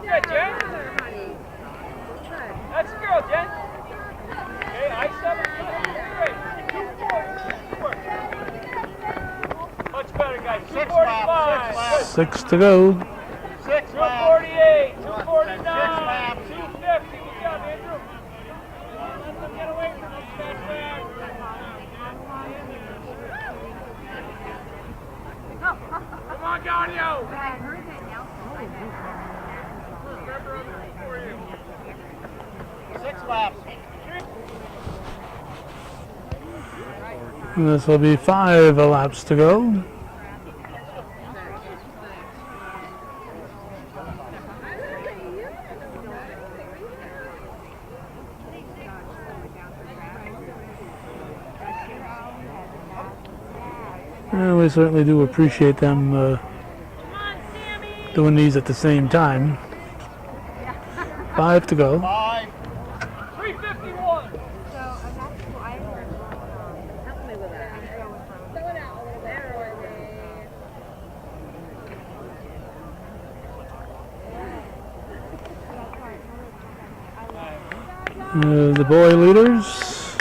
Good, Jen. That's the girl, Jen. Okay, I-7. Great. 2-4. Much better. guys. 245. 6 to go. 248, 249, 250. Good job, Andrew. Let them get away from this back there. Come on, Gaudio. I heard that now. For you. 6 laps. This will be 5 laps to go. And we certainly do appreciate them doing these at the same time. 5 to go. 5. 351. The boy leaders,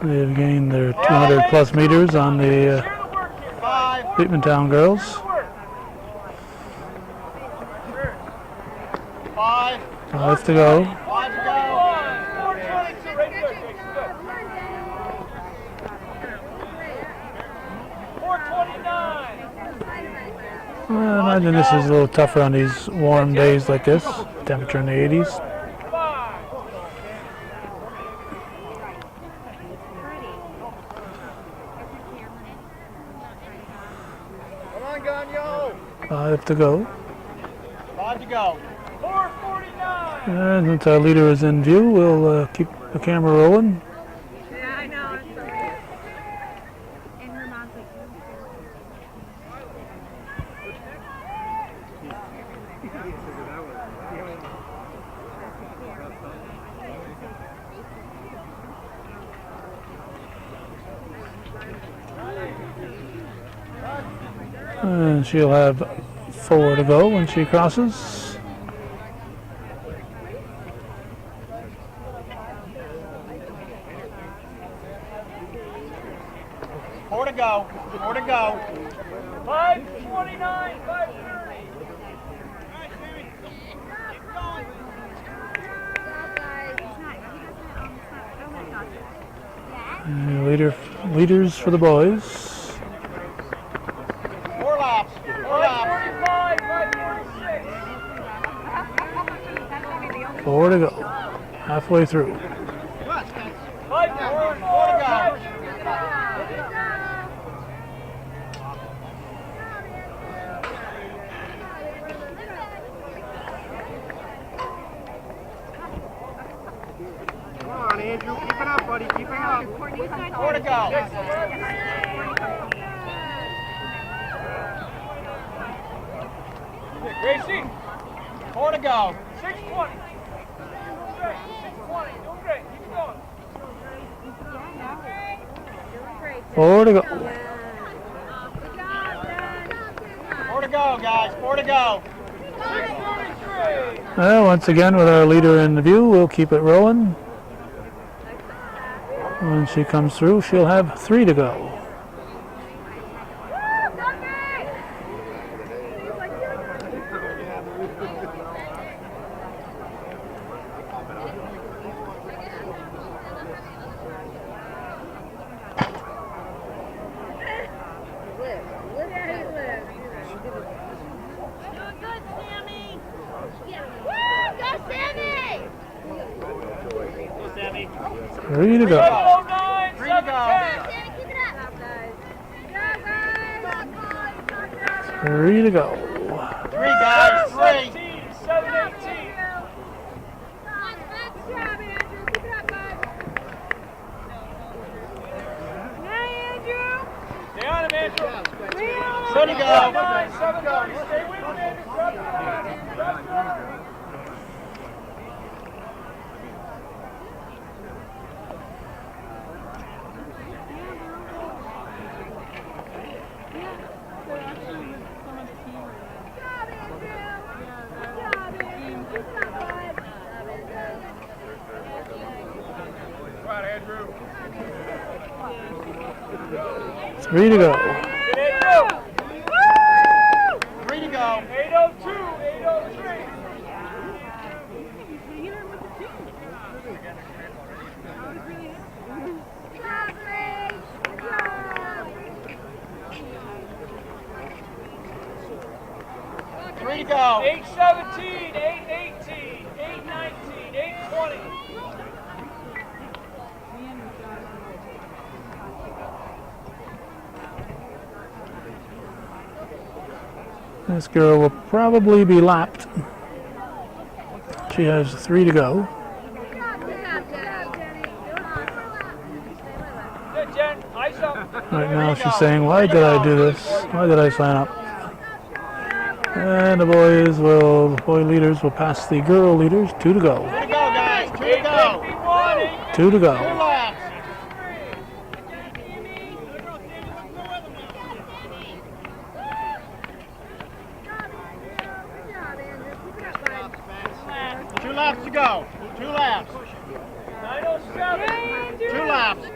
they have gained their 200 plus meters on the 5. Beekmantown girls. 5. 5 to go. 5 to go. 422. Right there, Jake. Good. 429. I imagine this is a little tougher on these warm days like this. Temperature in the 80s. 5. Come on, Gagnon. 5 to go. 5 to go. 449. And since our leader is in view, we'll keep the camera rolling. Yeah, I know. It's okay. And her mom's like, And she'll have 4 to go when she crosses. Four to go. 4 to go. 529. 530. Leaders for the boys. 4 laps. 4 laps. 545. 546. 4 to go. Halfway through. 544. Come on, Andrew. Keep it up, buddy. Keep it up. 4 to go. Gracie. 4 to go. 620. Great. 620. Doing great. Keep going. 4 to go. 4 to go, guys. 4 to go. 633. Well, once again, with our leader in the view, we'll keep it rolling. When she comes through, she'll have 3 to go. Good, Sammy. Woo! Go, Sammy! 3 to go. 709. 3 to go. 710. Sammy, keep it up. 3 to go. 3, guys. 3. 717. 718. good job, Andrew. Keep it up, bud. Now, Andrew. Stay on him, Andrew. 7 to go. 729. 730. Stay with him, Andrew. Grab the arm. Grab the arm. 3 to go. Good, Andrew. 3 to go. 802, 803. Three to go. 817, 818, 819, 820. This girl will probably be lapped. She has 3 to go. Good, Jen. Ice up. Right now she's saying, why did I do this? Why did I sign up? And the boy leaders will pass the girl leaders. 2 to go. 2 to go, guys. 2 to go. 2 to 2 go. laps. Two laps to go. 2 laps. 907. 2 laps.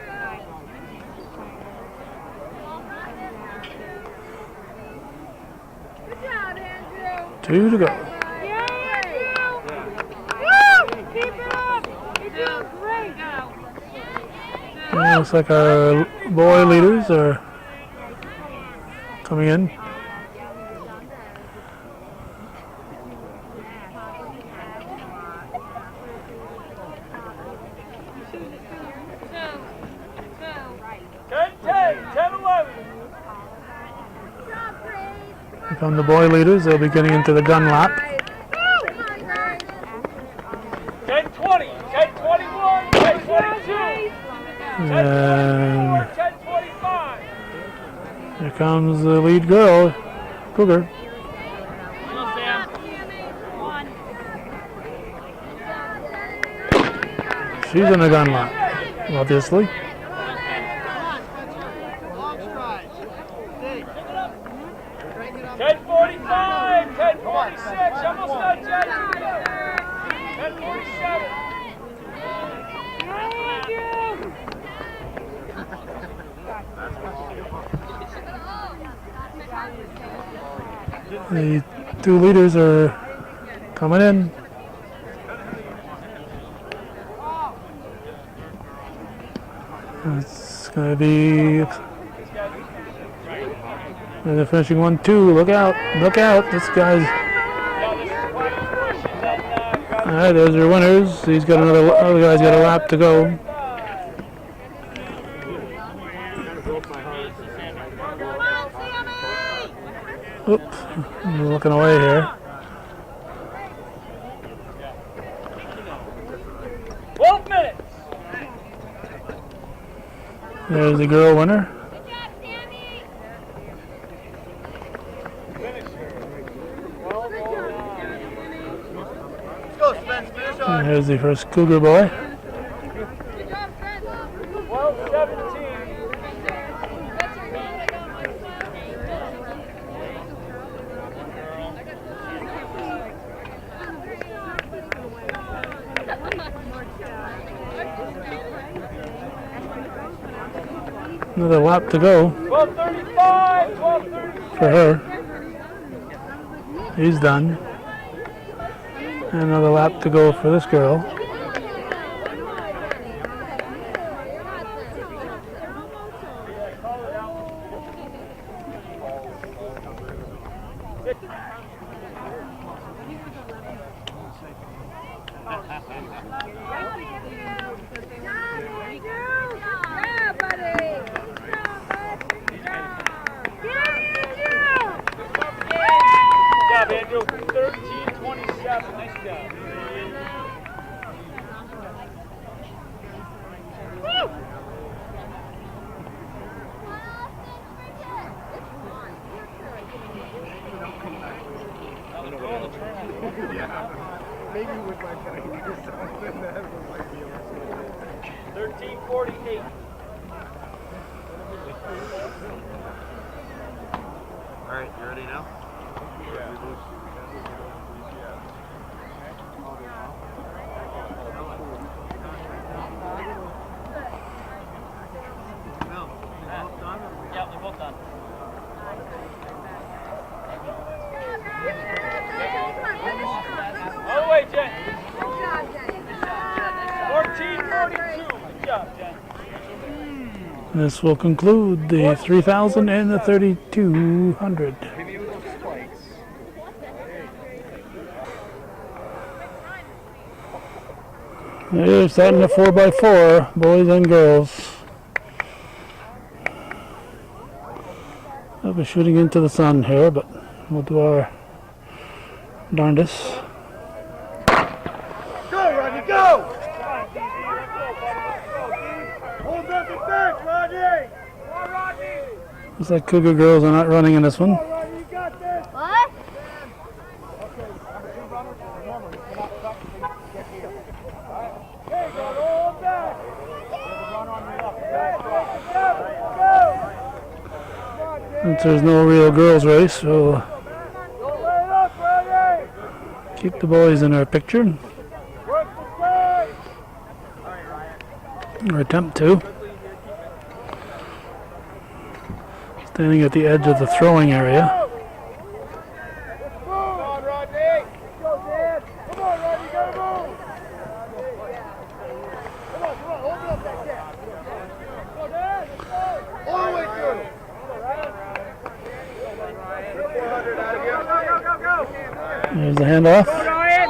Good job, Andrew. 2 to go. Woo! Keep it up. You're doing great. And it looks like our boy leaders are coming in. Ten, 11. Here come the boy leaders. They'll be getting into the gun lap. 10, 20, 10, 21, 10, 22. And 10, 25. here comes the lead girl, Cougar. She's in the gun lap, obviously. Long strides. Dig. 10:45, 10:46. Almost done, Jen. 10:47. The 2 leaders are coming in. It's going to be. They're finishing 1-2. Look out! Look out! This guy's. All right, there's your winners. He's got another. Other guy's got a lap to go. Oops, I'm looking away here. 12 minutes. There's the girl winner. Let's go, Spence. Finish on. And here's the first Cougar boy. 12:17. Another lap to go 12:35, 12:36. for her. He's done. And another lap to go for this girl. Yeah, buddy. Good job, Andrew. 13:27. Nice job. Maybe with my friend, or something that might be 13:48. All right, you ready now? Yeah, they both All the way, Jen. 14:42. Good job, Jen. This will conclude the 3,000 and the 3,200. They're starting a 4x4, boys and girls. I'll be shooting into the sun here, but we'll do our darndest. Go, Rodney, go! Hold up the back, Rodney! Looks like Cougar girls are not running in this one. Rodney, you got this! What? Hey, go, hold back! Since there's no real girls race, we'll Don't let it up, Rodney! keep the boys in our picture, Work the flag! or attempt to. Standing at the edge of the throwing area. Come on, Rodney! Go, Dad! Come on, Rodney, you gotta move! Come on, hold it up that gap! Go, Dad! All the way through! 400 out of here. Go, go, go, go! There's the handoff. Go, Ryan.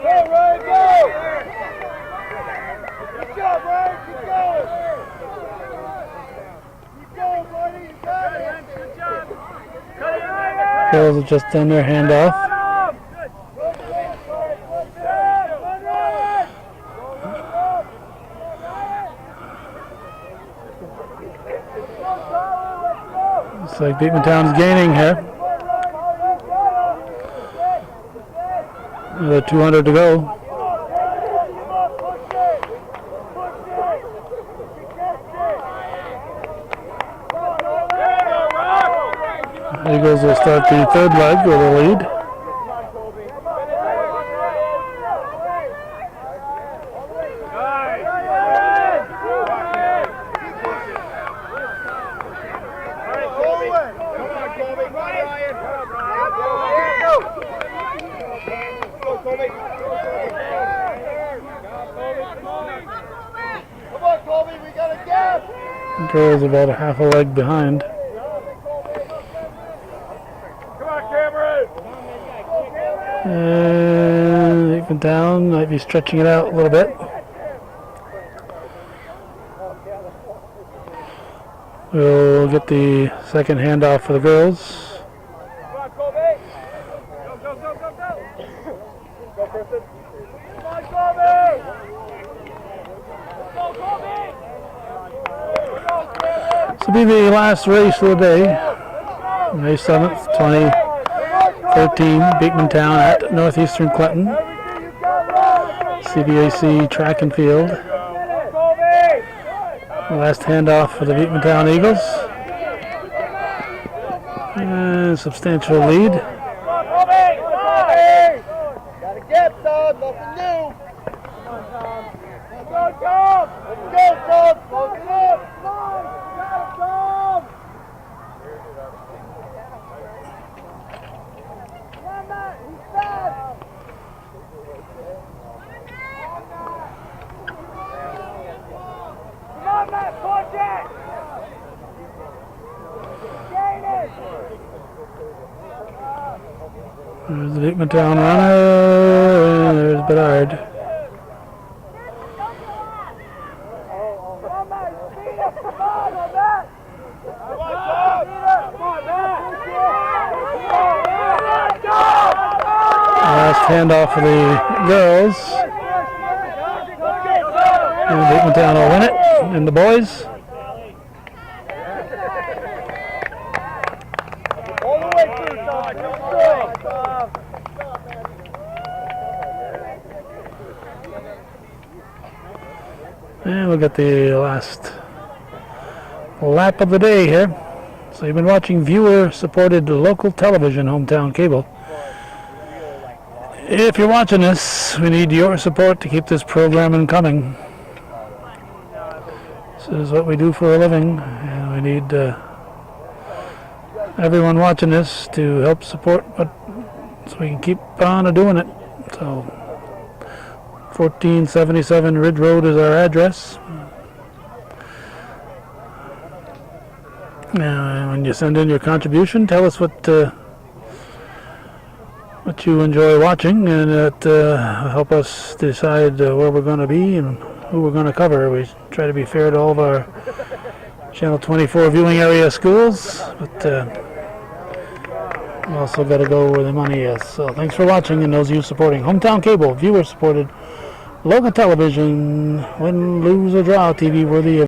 Go, Ryan, go! Good job, Ryan, keep going! Keep going, buddy, you got it! Good job. Cut it, Ryan. Girls have just done their handoff. Looks like Beekmantown's gaining here. Another 200 to go. Eagles will start the third leg with a lead. Girls about a half a leg behind. Come on, Cameron! And Beekmantown might be stretching it out a little bit. We'll get the second handoff for the girls. Come on, Colby! Go, go, go, go, go! Go, Kristen! Come on, Colby! Go, Colby! This will be the last race of the day. May 7th, 2013, Beekmantown at Northeastern Clinton. CVAC track and field. Last handoff for the Beekmantown Eagles. And substantial lead. Gotta get Tom, nothing new. Let's go, Tom! Let's go, Tom! Close it up! Come on! Got it, Tom! Come on, Matt! He's fast! Come on, Matt! Push it! Gain it! There's the Beekmantown runner. And there's Bedard. Last handoff for the girls. And Beekmantown will win it. And the boys. All the way through, Tom. Keep going. And we'll get the last lap of the day here. So you've been watching viewer-supported local television, hometown cable. If you're watching this, we need your support to keep this programming coming. This is what we do for a living, and we need everyone watching this to help support so we can keep on doing it. So 1477 Ridge Road is our address. Now, when you send in your contribution, tell us what you enjoy watching, and that help us decide where we're going to be and who we're going to cover. We try to be fair to all of our Channel 24 viewing area schools, but we also got to go where the money is. So thanks for watching, and those of you supporting Hometown Cable, viewer supported local television, win, lose, or draw TV worthy of